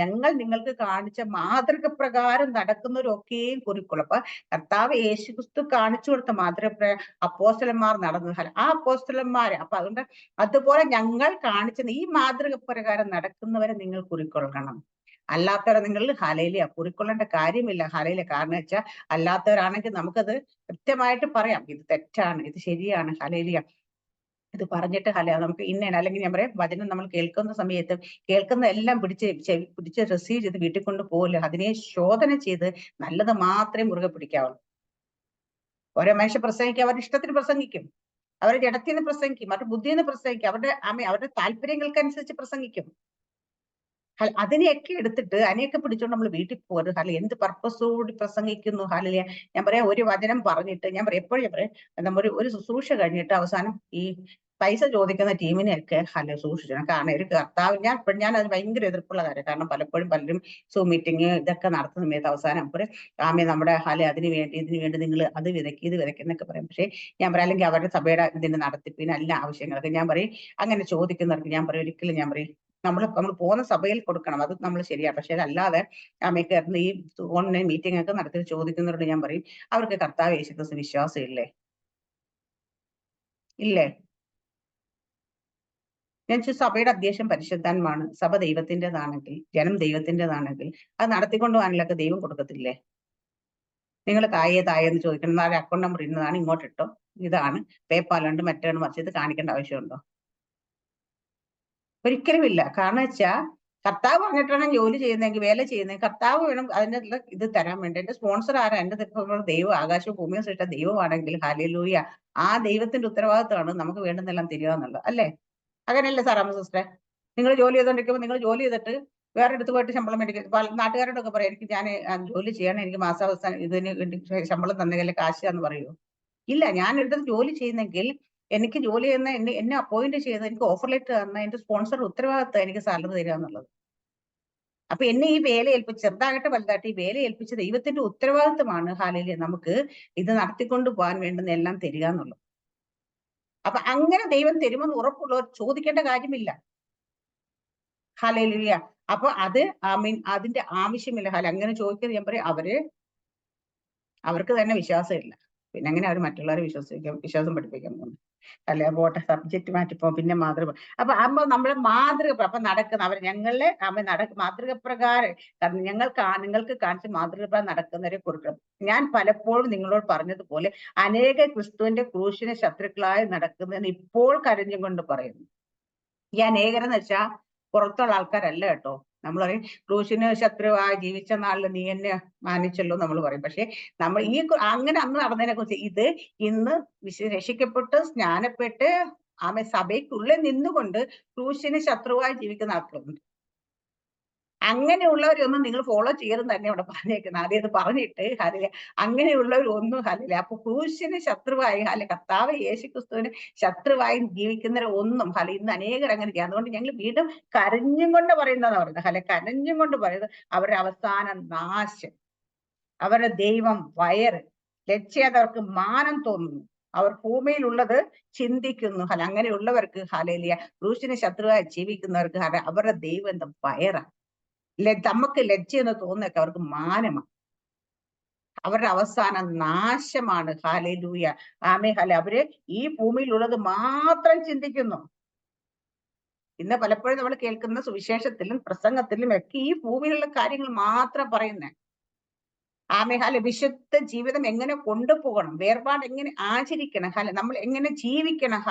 ഞങ്ങൾ നിങ്ങൾക്ക് കാണിച്ച മാതൃക പ്രകാരം നടക്കുന്നവരൊക്കെയും കുറിക്കൊള്ളും. അപ്പൊ കർത്താവ് യേശുക്രിസ്തു കാണിച്ചു കൊടുത്ത മാതൃക അപ്പോസ്തലന്മാർ നടന്നത്, ആ അപ്പോസ്തലന്മാര്, അപ്പൊ അതുകൊണ്ട് അതുപോലെ ഞങ്ങൾ കാണിച്ച ഈ മാതൃക പ്രകാരം നടക്കുന്നവരെ നിങ്ങൾ കുറിക്കൊള്ളണം. അല്ലാത്തവരെ നിങ്ങൾ ഹല്ലേലൂയ കുറിക്കൊള്ളേണ്ട കാര്യമില്ല. ഹല്ലേലൂയ. കാരണം വെച്ചാൽ അല്ലാത്തവരാണെങ്കിൽ നമുക്കത് കൃത്യമായിട്ട് പറയാം, ഇത് തെറ്റാണ്, ഇത് ശരിയാണ്. ഹല്ലേലൂയ. ഇത് പറഞ്ഞിട്ട് നമുക്ക് അല്ലെങ്കിൽ ഞാൻ പറയാം, വചനം നമ്മൾ കേൾക്കുന്ന സമയത്ത് കേൾക്കുന്ന എല്ലാം പിടിച്ച് റിസീവ് ചെയ്ത് വീട്ടിൽ കൊണ്ട് പോകില്ല. അതിനെ ശോധന ചെയ്ത് നല്ലത് മാത്രമേ മുറുകെ പിടിക്കാവുള്ളൂ. ഓരോ മനുഷ്യ പ്രസംഗിക്കാൻ അവരുടെ ഇഷ്ടത്തിന് പ്രസംഗിക്കും. അവരുടെ ജഡത്തിൽ നിന്ന് പ്രസംഗിക്കും, അവരുടെ ബുദ്ധിയിൽ നിന്ന് പ്രസംഗിക്കും, അവരുടെ താല്പര്യങ്ങൾക്കനുസരിച്ച് പ്രസംഗിക്കും. അതിനെയൊക്കെ എടുത്തിട്ട് അതിനെയൊക്കെ പിടിച്ചോണ്ട് നമ്മൾ വീട്ടിൽ പോകരുത്. എന്ത് പർപ്പസോടി പ്രസംഗിക്കുന്നു. ഞാൻ പറയാം, ഒരു വചനം പറഞ്ഞിട്ട് ഞാൻ പറയാം, എപ്പോഴും പറയാം, നമ്മൾ ഒരു ശുശ്രൂഷ കഴിഞ്ഞിട്ട് അവസാനം ഈ പൈസ ചോദിക്കുന്ന ടീമിനെയൊക്കെ സൂക്ഷിക്കണം. കാരണം ഒരു കർത്താവ്, ഞാൻ അത് ഭയങ്കര എതിർപ്പുള്ള കാര്യം. കാരണം പലപ്പോഴും പലരും സൂം മീറ്റിംഗ് ഇതൊക്കെ നടത്തുന്ന സമയത്ത് അവസാനം നമ്മുടെ ഇതിനു വേണ്ടി നിങ്ങൾ അത് വിതയ്ക്ക് ഇത് വിതയ്ക്കുന്നൊക്കെ പറയും. പക്ഷേ ഞാൻ പറയാം, അല്ലെങ്കിൽ അവരുടെ സഭയുടെ ഇതിന്റെ നടത്തിപ്പിന് എല്ലാ ആവശ്യങ്ങളൊക്കെ ഞാൻ പറയും, അങ്ങനെ ചോദിക്കുന്നവർക്ക് ഞാൻ പറയും, ഒരിക്കലും ഞാൻ പറയും നമ്മൾ പോകുന്ന സഭയിൽ കൊടുക്കണം, അത് നമ്മൾ ശരിയാണ്. പക്ഷെ അതല്ലാതെ കയറുന്ന ഈ ഓൺലൈൻ മീറ്റിംഗ് ഒക്കെ നടത്തി ചോദിക്കുന്നവരോട് ഞാൻ പറയും, അവർക്ക് കർത്താവ് യേശുക്രിസ്തു വിശ്വാസം ഇല്ലേ? ഞാൻ സഭയുടെ അധ്യക്ഷൻ പരിശുദ്ധാത്മാവാണ്, സഭ ദൈവത്തിൻ്റെതാണെങ്കിൽ, ജനം ദൈവത്തിൻ്റെതാണെങ്കിൽ അത് നടത്തിക്കൊണ്ടു പോകാനുള്ളൊക്കെ ദൈവം കൊടുക്കത്തില്ലേ? നിങ്ങൾ തായെന്ന് ചോദിക്കണം, നാളെ അക്കൗണ്ട് നമ്പർ ഇന്നതാണ്, ഇങ്ങോട്ട് ഇട്ടോ, ഇതാണ് പേപ്പാലുണ്ട്, മറ്റേണ് മറിച്ച്, ഇത് കാണിക്കേണ്ട ആവശ്യമുണ്ടോ? ഒരിക്കലുമില്ല. കാരണം വെച്ചാൽ കർത്താവ് പറഞ്ഞിട്ടാണ് ജോലി ചെയ്യുന്നതെങ്കിൽ, വേല ചെയ്യുന്നത്, കർത്താവ് വേണം അതിനുള്ള ഇത് തരാൻ വേണ്ടി. എന്റെ സ്പോൺസർ ആരാ? എന്റെ ദൈവം, ആകാശവും ഭൂമിയും സൃഷ്ടിച്ച ദൈവമാണെങ്കിൽ ഹല്ലേലൂയ, ആ ദൈവത്തിന്റെ ഉത്തരവാദിത്തമാണ് നമുക്ക് വേണ്ടുന്നെല്ലാം തരിക എന്നുള്ളത്, അല്ലേ? അങ്ങനെയല്ലേ സാറാമ്മ സിസ്റ്ററെ? നിങ്ങൾ ജോലി ചെയ്തോണ്ടിരിക്കുമ്പോൾ നിങ്ങൾ ജോലി ചെയ്തിട്ട് വേറെ അടുത്ത് പോയിട്ട് ശമ്പളം മേടിക്കും. നാട്ടുകാരോടൊക്കെ പറയാം, എനിക്ക് ഞാൻ ജോലി ചെയ്യണം, എനിക്ക് മാസാവസാനം ഇതിന് വേണ്ടി ശമ്പളം തന്നെങ്കിൽ കാശ് എന്ന് പറയുമോ? ഇല്ല. ഞാൻ എടുത്തത് ജോലി ചെയ്യുന്നെങ്കിൽ എനിക്ക് ജോലി ചെയ്യുന്ന എന്നെ അപ്പോയിന്റ് ചെയ്ത് എനിക്ക് ഓഫർ ലെറ്റർ തന്ന എന്റെ സ്പോൺസർ ഉത്തരവാദിത്തം എനിക്ക് സാലറി തരിക എന്നുള്ളത്. അപ്പൊ എന്നെ ഈ വേല ഏൽപ്പിച്ച്, ചെറുതാകട്ടെ വലുതായിട്ട്, ഈ വേല ഏൽപ്പിച്ച ദൈവത്തിന്റെ ഉത്തരവാദിത്തമാണ് ഹാലേലൂയ നമുക്ക് ഇത് നടത്തിക്കൊണ്ട് പോകാൻ വേണ്ടുന്ന എല്ലാം തരിക എന്നുള്ളത്. അപ്പൊ അങ്ങനെ ദൈവം തരുമെന്ന് ഉറപ്പുള്ളവർ ചോദിക്കേണ്ട കാര്യമില്ല. ഹാലേലൂയ. അപ്പൊ അത് അതിന്റെ ആവശ്യമില്ല. അങ്ങനെ ചോദിക്കുന്നത് ഞാൻ പറയും, അവർക്ക് തന്നെ വിശ്വാസമില്ല, പിന്നെ അങ്ങനെ അവർ മറ്റുള്ളവരെ വിശ്വാസം പഠിപ്പിക്കാൻ പോകുന്നു. അല്ലെ, പോട്ടെ, സബ്ജക്ട് മാറ്റിപ്പോ. പിന്നെ മാതൃക. അപ്പൊ നമ്മളെ മാതൃക അപ്പൊ നടക്കുന്ന ഞങ്ങളെ മാതൃക പ്രകാരം നിങ്ങൾക്ക് കാണിച്ച് മാതൃക നടക്കുന്നവരെ കൊടുക്കണം. ഞാൻ പലപ്പോഴും നിങ്ങളോട് പറഞ്ഞതുപോലെ അനേക ക്രിസ്തുവിന്റെ ക്രൂശിന് ശത്രുക്കളായി നടക്കുന്നതെന്ന് ഇപ്പോൾ കരഞ്ഞും കൊണ്ട് പറയുന്നു. ഈ അനേകരെന്ന് വെച്ചാൽ പുറത്തുള്ള ആൾക്കാരല്ല കേട്ടോ. നമ്മൾ പറയും ക്രൂശിന് ശത്രുവായി ജീവിച്ച നാളിൽ നീ എന്നെ മാനിച്ചല്ലോ നമ്മൾ പറയും. പക്ഷെ നമ്മൾ അങ്ങനെ അന്ന് നടന്നതിനെ കുറിച്ച് ഇത് ഇന്ന് രക്ഷിക്കപ്പെട്ട് സ്നാനപ്പെട്ട് സഭയ്ക്കുള്ളിൽ നിന്നുകൊണ്ട് ക്രൂശിന് ശത്രുവായി ജീവിക്കുന്ന ആൾക്കാരുണ്ട്. അങ്ങനെയുള്ളവരൊന്നും നിങ്ങൾ ഫോളോ ചെയ്യരുത് തന്നെ ഇവിടെ പറഞ്ഞേക്കുന്നത്. ആദ്യം ഇത് പറഞ്ഞിട്ട് അങ്ങനെയുള്ളവരൊന്നും അപ്പൊ ക്രൂശിന് ശത്രുവായി കർത്താവ് യേശുക്രിസ്തുവിന് ശത്രുവായി ജീവിക്കുന്നവരെ ഒന്നും ഇന്ന് അനേകർ അങ്ങനെ ചെയ്യാം. അതുകൊണ്ട് ഞങ്ങൾ വീണ്ടും കരഞ്ഞും കൊണ്ട് പറയുന്നതാണ് പറയുന്നത്. കരഞ്ഞും കൊണ്ട് പറയുന്നത് അവരുടെ അവസാന നാശം, അവരുടെ ദൈവം വയറ്, ലക്ഷ്യാതവർക്ക് മാനം തോന്നുന്നു, അവർ ഭൂമിയിലുള്ളത് ചിന്തിക്കുന്നു. അങ്ങനെയുള്ളവർക്ക് ഹല്ലേലൂയ, ക്രൂശിന് ശത്രുവായി ജീവിക്കുന്നവർക്ക് അവരുടെ ദൈവം എന്താ? വയറാണ്. നമുക്ക് ലജ്ജയെന്ന് തോന്നുന്നൊക്കെ അവർക്ക് മാനമാണ്. അവരുടെ അവസാന നാശമാണ്. ഹല്ലേലൂയ, ആമേൻ. അവര് ഈ ഭൂമിയിലുള്ളത് മാത്രം ചിന്തിക്കുന്നു. ഇന്ന് പലപ്പോഴും നമ്മൾ കേൾക്കുന്ന സുവിശേഷത്തിലും പ്രസംഗത്തിലും ഒക്കെ ഈ ഭൂമിയിലുള്ള കാര്യങ്ങൾ മാത്രം പറയുന്നേ. ആമേൻ. വിശുദ്ധ ജീവിതം എങ്ങനെ കൊണ്ടുപോകണം, വേർപാട് എങ്ങനെ ആചരിക്കണം, നമ്മൾ എങ്ങനെ ജീവിക്കണം,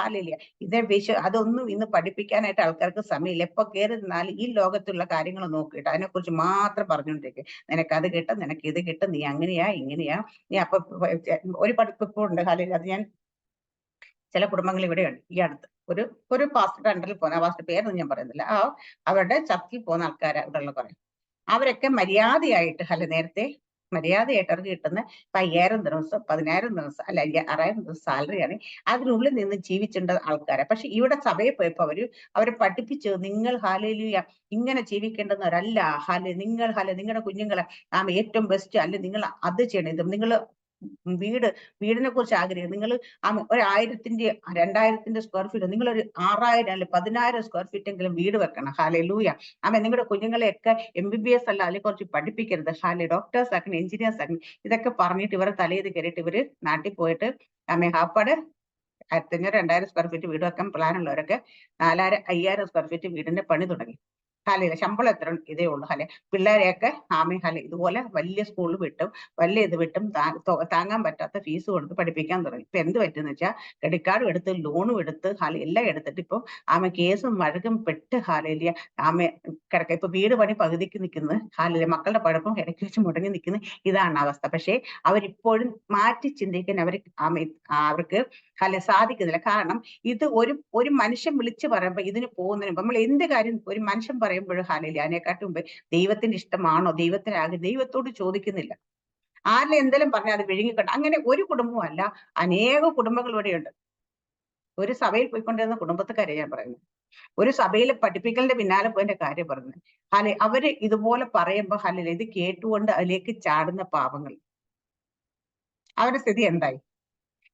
അതൊന്നും ഇന്ന് പഠിപ്പിക്കാനായിട്ട് ആൾക്കാർക്ക് സമയമില്ല. എപ്പോ കയറി നിന്നാലും ഈ ലോകത്തുള്ള കാര്യങ്ങൾ നോക്കിയിട്ട് അതിനെക്കുറിച്ച് മാത്രം പറഞ്ഞുകൊണ്ടിരിക്കും. നിനക്ക് അത് കിട്ടും, നിനക്ക് ഇത് കിട്ടും, നീ അങ്ങനെയാ ഇങ്ങനെയാ. നീ അപ്പൊ ഒരു പഠിപ്പിപ്പുണ്ട് അത് ഞാൻ ചില കുടുംബങ്ങൾ ഇവിടെയുണ്ട്. ഈ അടുത്ത് ഒരു പാസ്റ്റർ അണ്ടറിൽ പോകുന്ന, ആ പാസ്റ്റർ പേരൊന്നും ഞാൻ പറയുന്നില്ല, അവരുടെ ചർച്ചിൽ പോകുന്ന ആൾക്കാരെ ഇവിടെ പറയും. അവരൊക്കെ മര്യാദയായിട്ട് നേരത്തെ മര്യാദയായിട്ട് അവർക്ക് കിട്ടുന്ന 5000 ദിവസം 10,000 ദിവസം അല്ല 6000 ദിവസം സാലറിയാണ്. അതിനുള്ളിൽ നിന്ന് ജീവിച്ചിട്ടുള്ള ആൾക്കാരെ. പക്ഷെ ഇവിടെ സഭയിൽ പോയപ്പോ അവരെ പഠിപ്പിച്ചു, നിങ്ങൾ ഹല്ലേലൂയ ഇങ്ങനെ ജീവിക്കേണ്ടുന്നവരല്ല. നിങ്ങളുടെ കുഞ്ഞുങ്ങളെ ഏറ്റവും ബെസ്റ്റ് അല്ലെ, നിങ്ങൾ അത് ചെയ്യണം. ഇത് നിങ്ങൾ വീടിനെ കുറിച്ച് ആഗ്രഹിക്കും. നിങ്ങൾ 1000-ന്റെ 2000-ന്റെ സ്ക്വയർ ഫീറ്റ്, നിങ്ങളൊരു 6000 അല്ലെ 10,000 സ്ക്വയർ ഫീറ്റ് എങ്കിലും വീട് വെക്കണം. ഹല്ലേലൂയ. നിങ്ങളുടെ കുഞ്ഞുങ്ങളെയൊക്കെ MBBS അല്ല അതിൽ കുറച്ച് പഠിപ്പിക്കരുത്, ഡോക്ടേഴ്സ് ആക്കണം, എഞ്ചിനീയേഴ്സ് ആക്കണം. ഇതൊക്കെ പറഞ്ഞിട്ട് ഇവരെ തലയിൽ കയറിയിട്ട് ഇവര് നാട്ടിൽ പോയിട്ട് ഹാപ്പാട് 1500-2000 സ്ക്വയർ ഫീറ്റ് വീട് വെക്കാൻ പ്ലാൻ ഉള്ളവരൊക്കെ 4000-5000 സ്ക്വയർ ഫീറ്റ് വീടിന്റെ പണി തുടങ്ങി. ശമ്പളം എത്ര ഇതേ ഉള്ളൂ. പിള്ളേരെയൊക്കെ ഇതുപോലെ വലിയ സ്കൂളിൽ വിട്ടും വലിയ ഇത് വിട്ടും താങ്ങാൻ പറ്റാത്ത ഫീസ് കൊടുത്ത് പഠിപ്പിക്കാൻ തുടങ്ങി. ഇപ്പൊ എന്ത് പറ്റുന്ന വെച്ചാൽ ക്രെഡിറ്റ് കാർഡും എടുത്ത് ലോണും എടുത്ത് എല്ലാം എടുത്തിട്ട് ഇപ്പൊ കേസും വഴക്കും പെട്ട് കിടക്ക. ഇപ്പൊ വീട് പണി പകുതിക്ക് നിൽക്കുന്നത്, മക്കളുടെ പഠിപ്പും ഇടയ്ക്ക് വെച്ച് മുടങ്ങി നിൽക്കുന്ന ഇതാണ് അവസ്ഥ. പക്ഷെ അവരിപ്പോഴും മാറ്റി ചിന്തിക്കാൻ അവർക്ക് അല്ലെ, സാധിക്കുന്നില്ല. കാരണം ഇത് ഒരു മനുഷ്യൻ വിളിച്ചു പറയുമ്പോ ഇതിന് പോകുന്നതിന് മുമ്പ് നമ്മൾ എന്ത് കാര്യം ഒരു മനുഷ്യൻ പറയുമ്പോഴും ഹാലയില്ല, അതിനെക്കാട്ടും മുമ്പ് ദൈവത്തിന്റെ ഇഷ്ടമാണോ, ദൈവത്തോട് ചോദിക്കുന്നില്ല. ആരിലും എന്തെങ്കിലും പറഞ്ഞാൽ അത് വിഴുങ്ങിക്കൊണ്ട് അങ്ങനെ ഒരു കുടുംബവും അല്ല, അനേക കുടുംബങ്ങൾ ഇവിടെയുണ്ട്. ഒരു സഭയിൽ പോയിക്കൊണ്ടിരുന്ന കുടുംബത്തെ കാര്യം ഞാൻ പറയുന്നത്. ഒരു സഭയിൽ പഠിപ്പിക്കലിന്റെ പിന്നാലെ പോയതിന്റെ കാര്യം പറഞ്ഞത്. ഹാലെ, അവര് ഇതുപോലെ പറയുമ്പോ ഹാലെ ഇത് കേട്ടുകൊണ്ട് അതിലേക്ക് ചാടുന്ന പാപങ്ങൾ, അവരുടെ സ്ഥിതി എന്തായി?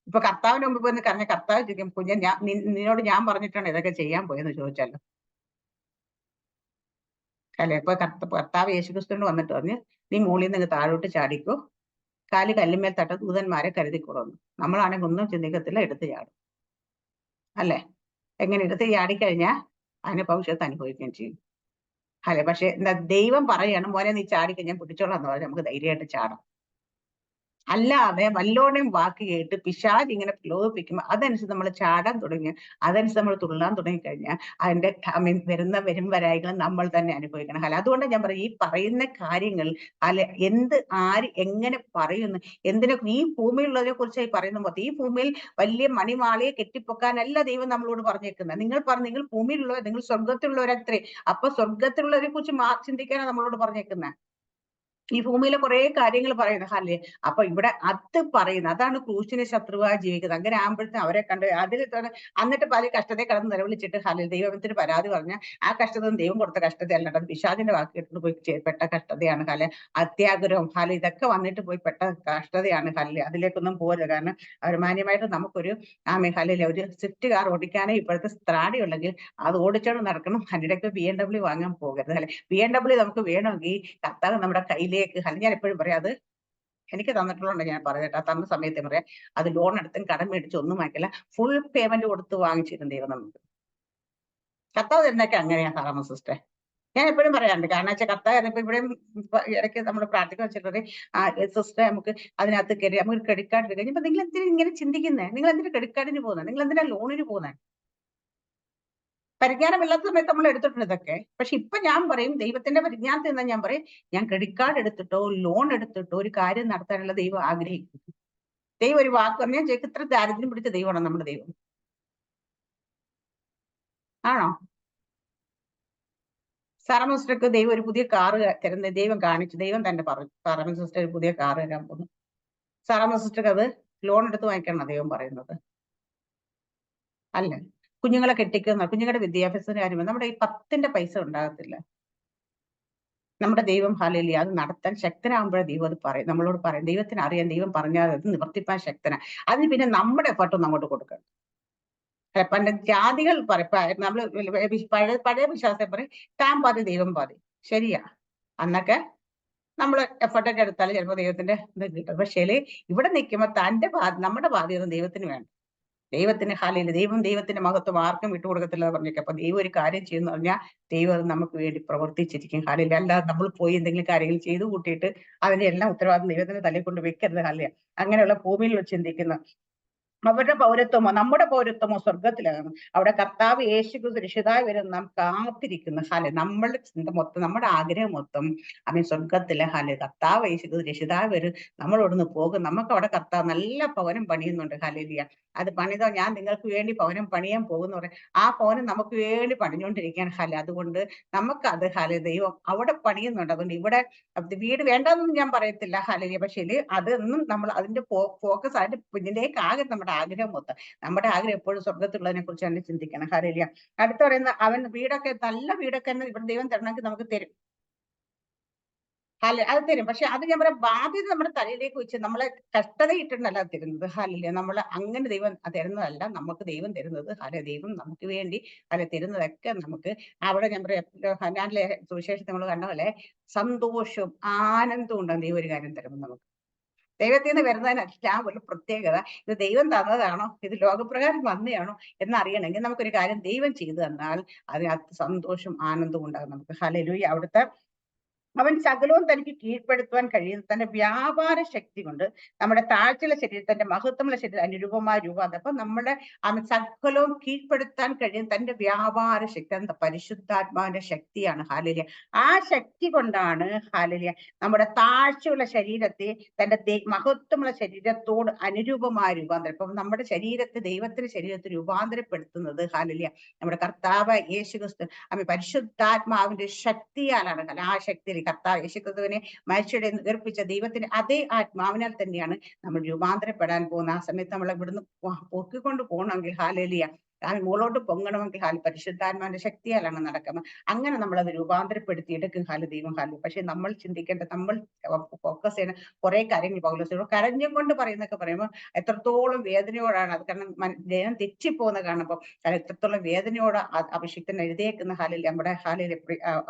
ഇപ്പൊ കർത്താവിന് മുമ്പ് പോയി കരഞ്ഞ കർത്താവ് ചോദിക്കും, കുഞ്ഞ നിന്നോട് ഞാൻ പറഞ്ഞിട്ടാണ് ഇതൊക്കെ ചെയ്യാൻ പോയെന്ന് ചോദിച്ചാലോ? അല്ലെ, ഇപ്പൊ കർത്താവ് യേശുക്രിസ്തുവിനോട് വന്നിട്ട് പറഞ്ഞ്, നീ മുകളിൽ നിന്ന് താഴോട്ട് ചാടിക്കോ, കാല് കല്ലുമേൽ തട്ട ദൂതന്മാരെ കരുതിക്കൊള്ളുന്നു. നമ്മളാണെങ്കിൽ ഒന്നും ചിന്തിക്കത്തില്ല, എടുത്ത് ചാടും. അല്ലെ, എങ്ങനെ എടുത്ത് ചാടിക്കഴിഞ്ഞാൽ അതിന് ഭവിഷ്യത്ത് അനുഭവിക്കുകയും ചെയ്യും. അല്ലെ, പക്ഷെ എന്താ, ദൈവം പറയാണ്, മോനെ നീ ചാടിക്കഴിഞ്ഞാൽ പിടിച്ചോളാം എന്ന് പറഞ്ഞാൽ നമുക്ക് ധൈര്യമായിട്ട് ചാടാം. അല്ലാതെ വല്ലോടെയും വാക്ക് കേട്ട് പിശാച് ഇങ്ങനെ പ്രലോഭിപ്പിക്കുമ്പോൾ അതനുസരിച്ച് നമ്മൾ ചാടാൻ തുടങ്ങി, അതനുസരിച്ച് നമ്മൾ തുള്ളാൻ തുടങ്ങിക്കഴിഞ്ഞാൽ അതിന്റെ വരുന്ന വരായികൾ നമ്മൾ തന്നെ അനുഭവിക്കണം. അല്ല, അതുകൊണ്ട് ഞാൻ പറയും, ഈ പറയുന്ന കാര്യങ്ങൾ അല്ലെ ആര് എങ്ങനെ പറയുന്നു, എന്തിനൊക്കെ ഈ ഭൂമിയിലുള്ളതിനെ കുറിച്ചായി പറയുന്ന മൊത്തം, ഈ ഭൂമിയിൽ വലിയ മണിമാളിയെ കെട്ടിപ്പൊക്കാനല്ല ദൈവം നമ്മളോട് പറഞ്ഞേക്കുന്നത്. നിങ്ങൾ ഭൂമിയിലുള്ളവർ, നിങ്ങൾ സ്വർഗത്തിലുള്ളവരത്രേ. അപ്പൊ സ്വർഗത്തിലുള്ളവരെ കുറിച്ച് ചിന്തിക്കാനാണ് നമ്മളോട് പറഞ്ഞേക്കുന്നത്. ഈ ഭൂമിയിലെ കുറെ കാര്യങ്ങൾ പറയുന്നത് അല്ലേ. അപ്പൊ ഇവിടെ അത് പറയുന്നത്, അതാണ് ക്രൂശിനെ ശത്രുവായി ജീവിക്കുന്നത്. അങ്ങനെ ആകുമ്പോഴത്തേക്കും അവരെ കണ്ട് അതിൽ എന്നിട്ട് പല കഷ്ടതയെ കടന്ന് നിലവിളിച്ചിട്ട് ഹാലിൽ ദൈവത്തിന് പരാതി പറഞ്ഞ ആ കഷ്ടത ദൈവം കൊടുത്ത കഷ്ടത അല്ലാണ്ട് പിശാചിന്റെ വാക്ക് കേട്ടിട്ട് പോയി പെട്ട കഷ്ടതയാണ്. ഹാലെ, അത്യാഗ്രഹം ഹാല, ഇതൊക്കെ വന്നിട്ട് പോയി പെട്ട കഷ്ടതയാണ്. ഹാലിൽ അതിലേക്കൊന്നും പോരുത്. കാരണം അവർ മാന്യമായിട്ട് നമുക്കൊരു ഹാലിൽ ഒരു സ്വിഫ്റ്റ് കാർ ഓടിക്കാനേ ഇപ്പോഴത്തെ ത്രാടി ഉണ്ടെങ്കിൽ അത് ഓടിച്ചോണ്ട് നടക്കണം. അതിനിടയ്ക്ക് BMW വാങ്ങാൻ പോകരുത്. അല്ലെ, BMW നമുക്ക് വേണമെങ്കിൽ കർത്താവ് നമ്മുടെ കയ്യിലേക്ക് അല്ലെങ്കിൽ ഞാൻ എപ്പോഴും പറയാം, അത് എനിക്ക് തന്നിട്ടുള്ളതുകൊണ്ട് ഞാൻ പറയട്ടെ, തന്ന സമയത്ത് പറയാം, അത് ലോൺ എടുത്തും കടം മേടിച്ച് ഒന്നും വാങ്ങിക്കില്ല, ഫുൾ പേയ്മെന്റ് കൊടുത്ത് വാങ്ങിച്ചിരുന്നു ദൈവം നമുക്ക്. കർത്താവ് തരുന്നൊക്കെ അങ്ങനെയാ സാറാമ്മ സിസ്റ്ററെ. ഞാൻ എപ്പോഴും പറയാറുണ്ട്. കാരണം വെച്ചാൽ കർത്താവ് ഇപ്പൊ ഇവിടെയും ഇടയ്ക്ക് നമ്മൾ പ്രാർത്ഥിക്കാൻ വെച്ചിട്ട് സിസ്റ്ററെ നമുക്ക് അതിനകത്ത് കയറി നമുക്ക് ക്രെഡിറ്റ് കാർഡ് എടുക്കുക. ഇപ്പൊ നിങ്ങൾ എന്തിനാ ഇങ്ങനെ ചിന്തിക്കുന്നത്? നിങ്ങൾ എന്തിനാ ക്രെഡിറ്റ് കാർഡിന് പോകുന്നത്? നിങ്ങൾ എന്തിനാ ലോണിന് പോകുന്നത്? പരിജ്ഞാനമില്ലാത്ത സമയത്ത് നമ്മൾ എടുത്തിട്ടുണ്ട് ഇതൊക്കെ. പക്ഷെ ഇപ്പൊ ഞാൻ പറയും, ദൈവത്തിന്റെ പരിജ്ഞാനത്തിൽ നിന്ന് ഞാൻ പറയും, ഞാൻ ക്രെഡിറ്റ് കാർഡ് എടുത്തിട്ടോ ലോൺ എടുത്തിട്ടോ ഒരു കാര്യം നടത്താനുള്ള ദൈവം ആഗ്രഹിക്കുന്നു. ദൈവം ഒരു വാക്ക് പറഞ്ഞാൽ ചേക്ക് ഇത്ര ദാരിദ്ര്യം പിടിച്ച ദൈവമാണ് നമ്മുടെ ദൈവം. ആണോ? സാറമ്മ സിസ്റ്റർക്ക് ദൈവം ഒരു പുതിയ കാറ് തരുന്ന ദൈവം കാണിച്ചു. ദൈവം തന്നെ പറഞ്ഞു, സാറമ്മ സിസ്റ്റർ ഒരു പുതിയ കാറ് തരാൻ പോകുന്നു. സാറമ്മ സിസ്റ്റർക്ക് അത് ലോൺ എടുത്ത് വാങ്ങിക്കണം ദൈവം പറയുന്നത് അല്ല. കുഞ്ഞുങ്ങളെ കെട്ടിക്കുന്ന, കുഞ്ഞുങ്ങളുടെ വിദ്യാഭ്യാസത്തിന് കാര്യം നമ്മുടെ ഈ 10ന്റെ പൈസ ഉണ്ടാകത്തില്ല. നമ്മുടെ ദൈവം ഹാലേലൂയ അത് നടത്താൻ ശക്തനാകുമ്പോഴേ ദൈവം അത് പറയും, നമ്മളോട് പറയും. ദൈവത്തിന് അറിയാൻ, ദൈവം പറഞ്ഞാൽ അത് നിവർത്തിപ്പാൻ ശക്തനാ. അതിന് പിന്നെ നമ്മുടെ എഫർട്ടൊന്നും അങ്ങോട്ട് കൊടുക്കണം. പണ്ട് ജാതികൾ നമ്മള് പഴയ വിശ്വാസം പറയും, താൻ പാതി ദൈവം പാതി. ശരിയാ, അന്നൊക്കെ നമ്മള് എഫർട്ടൊക്കെ എടുത്താൽ ചിലപ്പോൾ ദൈവത്തിന്റെ ഇത് കിട്ടും. പക്ഷേ ഇവിടെ നിൽക്കുമ്പോൾ നമ്മുടെ ബാധ്യത ദൈവത്തിന് വേണം. ദൈവത്തിന് ഹാലയില്ല, ദൈവത്തിന്റെ മഹത്വം ആർക്കും വിട്ടുകൊടുക്കത്തില്ല പറഞ്ഞേക്കെ. അപ്പൊ ദൈവം ഒരു കാര്യം ചെയ്യുന്ന പറഞ്ഞാൽ ദൈവം അത് നമുക്ക് വേണ്ടി പ്രവർത്തിച്ചിരിക്കും. ഹാലയില്ല, അല്ലാതെ നമ്മൾ പോയി എന്തെങ്കിലും കാര്യങ്ങൾ ചെയ്തു കൂട്ടിയിട്ട് അതിന്റെ എല്ലാം ഉത്തരവാദിത്വം ദൈവത്തിന്റെ തലയിൽ കൊണ്ട് വെക്കരുത്. ഹാലയ, അങ്ങനെയുള്ള ഭൂമിയിൽ വെച്ച് ചിന്തിക്കുന്ന അവരുടെ പൗരത്വമോ നമ്മുടെ പൗരത്വമോ സ്വർഗത്തിലാണ്. അവിടെ കർത്താവ് യേശുക്രിസ്തു രക്ഷിതായി വരും നാം കാത്തിരിക്കുന്ന ഹാലെ, നമ്മളുടെ ചിന്ത മൊത്തം, നമ്മുടെ ആഗ്രഹം മൊത്തം അവൻ സ്വർഗത്തിലെ ഹാലെ, കർത്താവ് യേശുക്രിസ്തു രക്ഷിതായി വരും, നമ്മളോടൊന്ന് പോകും. നമുക്ക് അവിടെ കർത്താവ് നല്ല ഭവനം പണിയുന്നുണ്ട്. ഹാലേലിയ, അത് പണിതോ, ഞാൻ നിങ്ങൾക്ക് വേണ്ടി ഭവനം പണിയാൻ പോകുന്ന പറയും. ആ ഭവനം നമുക്ക് വേണ്ടി പണിഞ്ഞുകൊണ്ടിരിക്കുകയാണ് ഹാലെ. അതുകൊണ്ട് നമുക്ക് അത് ഹാലെ ദൈവം അവിടെ പണിയുന്നുണ്ട്. അതുകൊണ്ട് ഇവിടെ വീട് വേണ്ടെന്നൊന്നും ഞാൻ പറയത്തില്ല ഹാലേലിയ. പക്ഷേ അതൊന്നും നമ്മൾ അതിന്റെ ഫോക്കസ് അതിന്റെ പിന്നിലേക്ക് ആകെ നമ്മുടെ ആഗ്രഹം മൊത്തം. നമ്മുടെ ആഗ്രഹം എപ്പോഴും സ്വർഗത്തുള്ളതിനെ കുറിച്ച് തന്നെ ചിന്തിക്കണം. ഹാലേലൂയ. അടുത്ത് പറയുന്ന അവൻ വീടൊക്കെ, നല്ല വീടൊക്കെ ഇവിടെ ദൈവം തരണമെങ്കിൽ നമുക്ക് തരും. ഹാല, അത് തരും. പക്ഷെ അത് ഞാൻ പറയാം, ബാധ്യത നമ്മുടെ തലയിലേക്ക് വെച്ച് നമ്മളെ കഷ്ടതയിട്ടിട്ടല്ല തരുന്നത്. ഹാലില്ല, നമ്മൾ അങ്ങനെ ദൈവം തരുന്നതല്ല നമുക്ക് ദൈവം തരുന്നത്. ദൈവം നമുക്ക് വേണ്ടി തരുന്നതൊക്കെ നമുക്ക് അവിടെ ഞാൻ പറയാം, ഹനാനിലെ സുവിശേഷം നമ്മൾ കണ്ട പോലെ സന്തോഷവും ആനന്ദവും ഉണ്ടാകും. ദൈവം ഒരു കാര്യം തരുമ്പോൾ നമുക്ക് ദൈവത്തിൽ നിന്ന് വരുന്നതിനല്ല ഒരു പ്രത്യേകത. ഇത് ദൈവം തന്നതാണോ, ഇത് ലോകപ്രകാരം വന്നതാണോ എന്നറിയണമെങ്കിൽ നമുക്കൊരു കാര്യം ദൈവം ചെയ്തു തന്നാൽ അതിനകത്ത് സന്തോഷം ആനന്ദവും ഉണ്ടാകും നമുക്ക്. ഹല്ലേലൂയ. അവിടുത്തെ അവൻ സകലവും തനിക്ക് കീഴ്പ്പെടുത്തുവാൻ കഴിയുന്ന തന്റെ വ്യാപാര ശക്തി കൊണ്ട് നമ്മുടെ താഴ്ചയുള്ള ശരീരത്തിന്റെ മഹത്വമുള്ള ശരീരം അനുരൂപമായ രൂപം. അപ്പൊ നമ്മുടെ അവൻ സകലവും കീഴ്പ്പെടുത്താൻ കഴിയുന്ന തന്റെ വ്യാപാര ശക്തി, എന്താ പരിശുദ്ധാത്മാവിന്റെ ശക്തിയാണ്. ഹാലേലിയ. ആ ശക്തി കൊണ്ടാണ് ഹാലേലിയ നമ്മുടെ താഴ്ചയുള്ള ശരീരത്തെ തന്റെ മഹത്വമുള്ള ശരീരത്തോട് അനുരൂപമായ രൂപാന്തരം. ഇപ്പം നമ്മുടെ ശരീരത്തെ ദൈവത്തിന്റെ ശരീരത്തെ രൂപാന്തരപ്പെടുത്തുന്നത് ഹാലേലിയ നമ്മുടെ കർത്താവ് യേശുക്രിസ്തു പരിശുദ്ധാത്മാവിന്റെ ശക്തിയാലാണ്. ആ ശക്തി കർത്താവ് യേശുക്രിസ്തുവിനെ മരിച്ചവരെ ഉയർപ്പിച്ച ദൈവത്തിന്റെ അതേ ആത്മാവിനാൽ തന്നെയാണ് നമ്മൾ രൂപാന്തരപ്പെടാൻ പോകുന്നത്. ആ സമയത്ത് നമ്മൾ ഇവിടുന്ന് പൊക്കിക്കൊണ്ട് പോകണമെങ്കിൽ ഹാലേലിയ മുകളോട്ട് പൊങ്ങണമെങ്കിൽ പരിശുദ്ധാത്മാവിന്റെ ശക്തിയാലാണ് നടക്കുന്നത്. അങ്ങനെ നമ്മളത് രൂപാന്തരപ്പെടുത്തി എടുക്കും ദൈവം. പക്ഷെ നമ്മൾ ചിന്തിക്കേണ്ട, നമ്മൾ ഫോക്കസ് ചെയ്യുന്ന കുറെ കാര്യങ്ങൾ പൗലോസ് കരഞ്ഞും കൊണ്ട് പറയുന്നൊക്കെ പറയുമ്പോൾ എത്രത്തോളം വേദനയോടാണ് അത്. കാരണം ദൈവം തെറ്റിപ്പോകുന്ന കാണുമ്പോൾ എത്രത്തോളം വേദനയോട് അഭിഷിക്തൻ എഴുതിയേക്കുന്ന നമ്മുടെ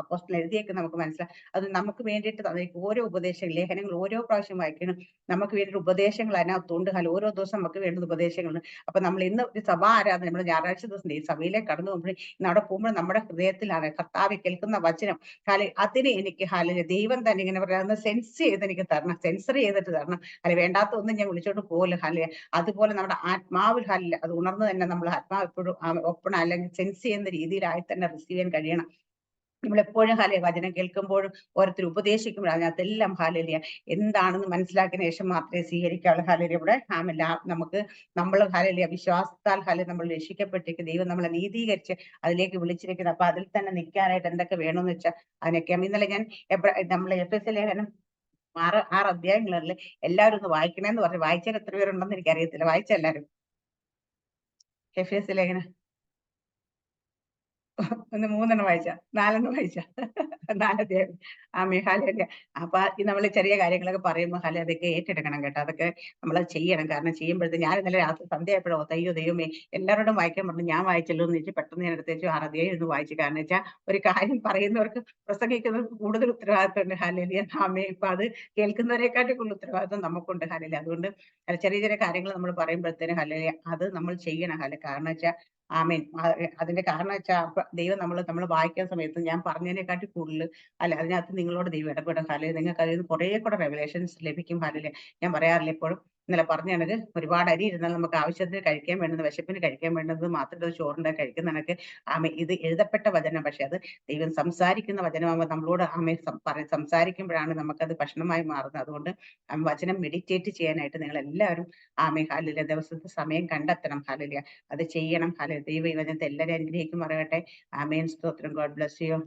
അപ്പോസ്തലൻ എഴുതിയേക്കുന്ന നമുക്ക് മനസ്സിലാവും. അത് നമുക്ക് വേണ്ടിയിട്ട് ഓരോ ഉപദേശങ്ങൾ, ലേഖനങ്ങൾ ഓരോ പ്രാവശ്യം വായിക്കണം. നമുക്ക് വേണ്ടിയിട്ട് ഉപദേശങ്ങൾ അതിനകത്തുണ്ട്. ഓരോ ദിവസം നമുക്ക് വേണ്ടുന്ന ഉപദേശങ്ങളുണ്ട്. അപ്പൊ നമ്മൾ ഇന്ന് ഒരു സഭാ ആരാധന, നമ്മൾ ഞായറാഴ്ച ദിവസം ഈ സഭയിലേക്ക് കടന്നു പോകുമ്പോൾ ഇന്ന് അവിടെ പോകുമ്പോൾ നമ്മുടെ ഹൃദയത്തിലാണ് കർത്താവ് കേൾക്കുന്ന വചനം അതിന് എനിക്ക് ദൈവം തന്നെ ഇങ്ങനെ പറയാം സെൻസ് ചെയ്ത് എനിക്ക് തരണം, സെൻസർ ചെയ്തിട്ട് തരണം. വേണ്ടാത്ത ഒന്നും ഞാൻ വിളിച്ചോണ്ട് പോകില്ല. അതുപോലെ നമ്മുടെ ആത്മാവിൽ അത് ഉണർന്ന് തന്നെ നമ്മൾ ആത്മാവ് എപ്പോഴും ഓപ്പൺ അല്ലെങ്കിൽ സെൻസ് ചെയ്യുന്ന രീതിയിലായി തന്നെ റിസീവ് ചെയ്യാൻ കഴിയണം. നമ്മളെപ്പോഴും വചനം കേൾക്കുമ്പോഴും ഓരോരുത്തർ ഉപദേശിക്കുമ്പോഴും അതിനകത്തെല്ലാം എന്താണെന്ന് മനസ്സിലാക്കിയ ശേഷം മാത്രമേ സ്വീകരിക്കാവുള്ളൂ. ഇവിടെ നമുക്ക് വിശ്വാസത്താൽ നമ്മൾ രക്ഷിക്കപ്പെട്ടിരിക്കും. ദൈവം നമ്മളെ നീതീകരിച്ച് അതിലേക്ക് വിളിച്ചിരിക്കുന്നത്. അപ്പൊ അതിൽ തന്നെ നിൽക്കാനായിട്ട് എന്തൊക്കെ വേണമെന്ന് വെച്ചാൽ അതിനൊക്കെ ഇന്നലെ ഞാൻ നമ്മളെ എഫെസ്യ ലേഖനം 6 അധ്യായങ്ങളിൽ എല്ലാവരും ഒന്ന് വായിക്കണേന്ന് പറഞ്ഞു. വായിച്ചാൽ എത്ര പേരുണ്ടെന്ന് എനിക്കറിയത്തില്ല. വായിച്ച എല്ലാരും എഫെസ്യ ലേഖനം ഒന്ന് 3 വായിച്ച, 4 വായിച്ച, 4 ഹാലേലിയ. അപ്പൊ നമ്മൾ ചെറിയ കാര്യങ്ങളൊക്കെ പറയുമ്പോൾ അതൊക്കെ ഏറ്റെടുക്കണം കേട്ടോ. അതൊക്കെ നമ്മൾ ചെയ്യണം. കാരണം ചെയ്യുമ്പോഴത്തെ ഞാൻ ഇന്നലെ രാത്രി സന്ധ്യയായപ്പോഴോ അയ്യോ ദൈവമേ എല്ലാവരോടും വായിക്കാൻ പറഞ്ഞു, ഞാൻ വായിച്ചല്ലോ എന്ന് വെച്ച് പെട്ടെന്ന് ഞാൻ എടുത്തേച്ചു 6 അധ്യായം ഒന്ന് വായിച്ചു. കാരണം വെച്ചാൽ ഒരു കാര്യം പറയുന്നവർക്ക് പ്രസംഗിക്കുന്നവർക്ക് കൂടുതൽ ഉത്തരവാദിത്വമുണ്ട്. ഹാലേലിയ. ഇപ്പൊ അത് കേൾക്കുന്നവരെക്കാട്ടും കൂടുതൽ ഉത്തരവാദിത്വം നമുക്കുണ്ട്. ഹാലേലിയ. അതുകൊണ്ട് ചെറിയ ചെറിയ കാര്യങ്ങൾ നമ്മൾ പറയുമ്പോഴത്തേനും ഹാലേലിയ അത് നമ്മൾ ചെയ്യണം. കാരണം വെച്ചാൽ അതിന്റെ കാരണം വെച്ചാൽ ദൈവം നമ്മൾ വായിക്കുന്ന സമയത്ത് ഞാൻ പറഞ്ഞതിനെക്കാട്ടി കൂടുതൽ അതിനകത്ത് നിങ്ങളോട് ദൈവം ഇടപെടും. നിങ്ങൾക്ക് അതിൽ നിന്ന് കുറെ കൂടെ റെവലേഷൻസ് ലഭിക്കും. ഞാൻ പറയാറില്ല എപ്പോഴും, ഇന്നലെ പറഞ്ഞ കണക്ക് ഒരുപാട് അരി ഇരുന്നാൽ നമുക്ക് ആവശ്യത്തിന് കഴിക്കാൻ വേണ്ടുന്നത്, വിശപ്പിന് കഴിക്കാൻ വേണ്ടുന്നത് മാത്രം ചോറിന്റെ കഴിക്കുന്ന കണക്ക് ഇത് എഴുതപ്പെട്ട വചനം. പക്ഷെ അത് ദൈവം സംസാരിക്കുന്ന വചനമാകുമ്പോൾ നമ്മളോട് സംസാരിക്കുമ്പോഴാണ് നമുക്കത് ഭക്ഷണമായി മാറുന്നത്. അതുകൊണ്ട് വചനം മെഡിറ്റേറ്റ് ചെയ്യാനായിട്ട് നിങ്ങൾ എല്ലാവരും ഹാലേലിയ ദിവസത്തെ സമയം കണ്ടെത്തണം. ഹാലേലിയ അത് ചെയ്യണം. ദൈവം ഈ വചനത്തെ എല്ലാവരും അനുഗ്രഹിക്കും പറയട്ടെ. ആമേൻ. സ്തോത്രം. God bless you.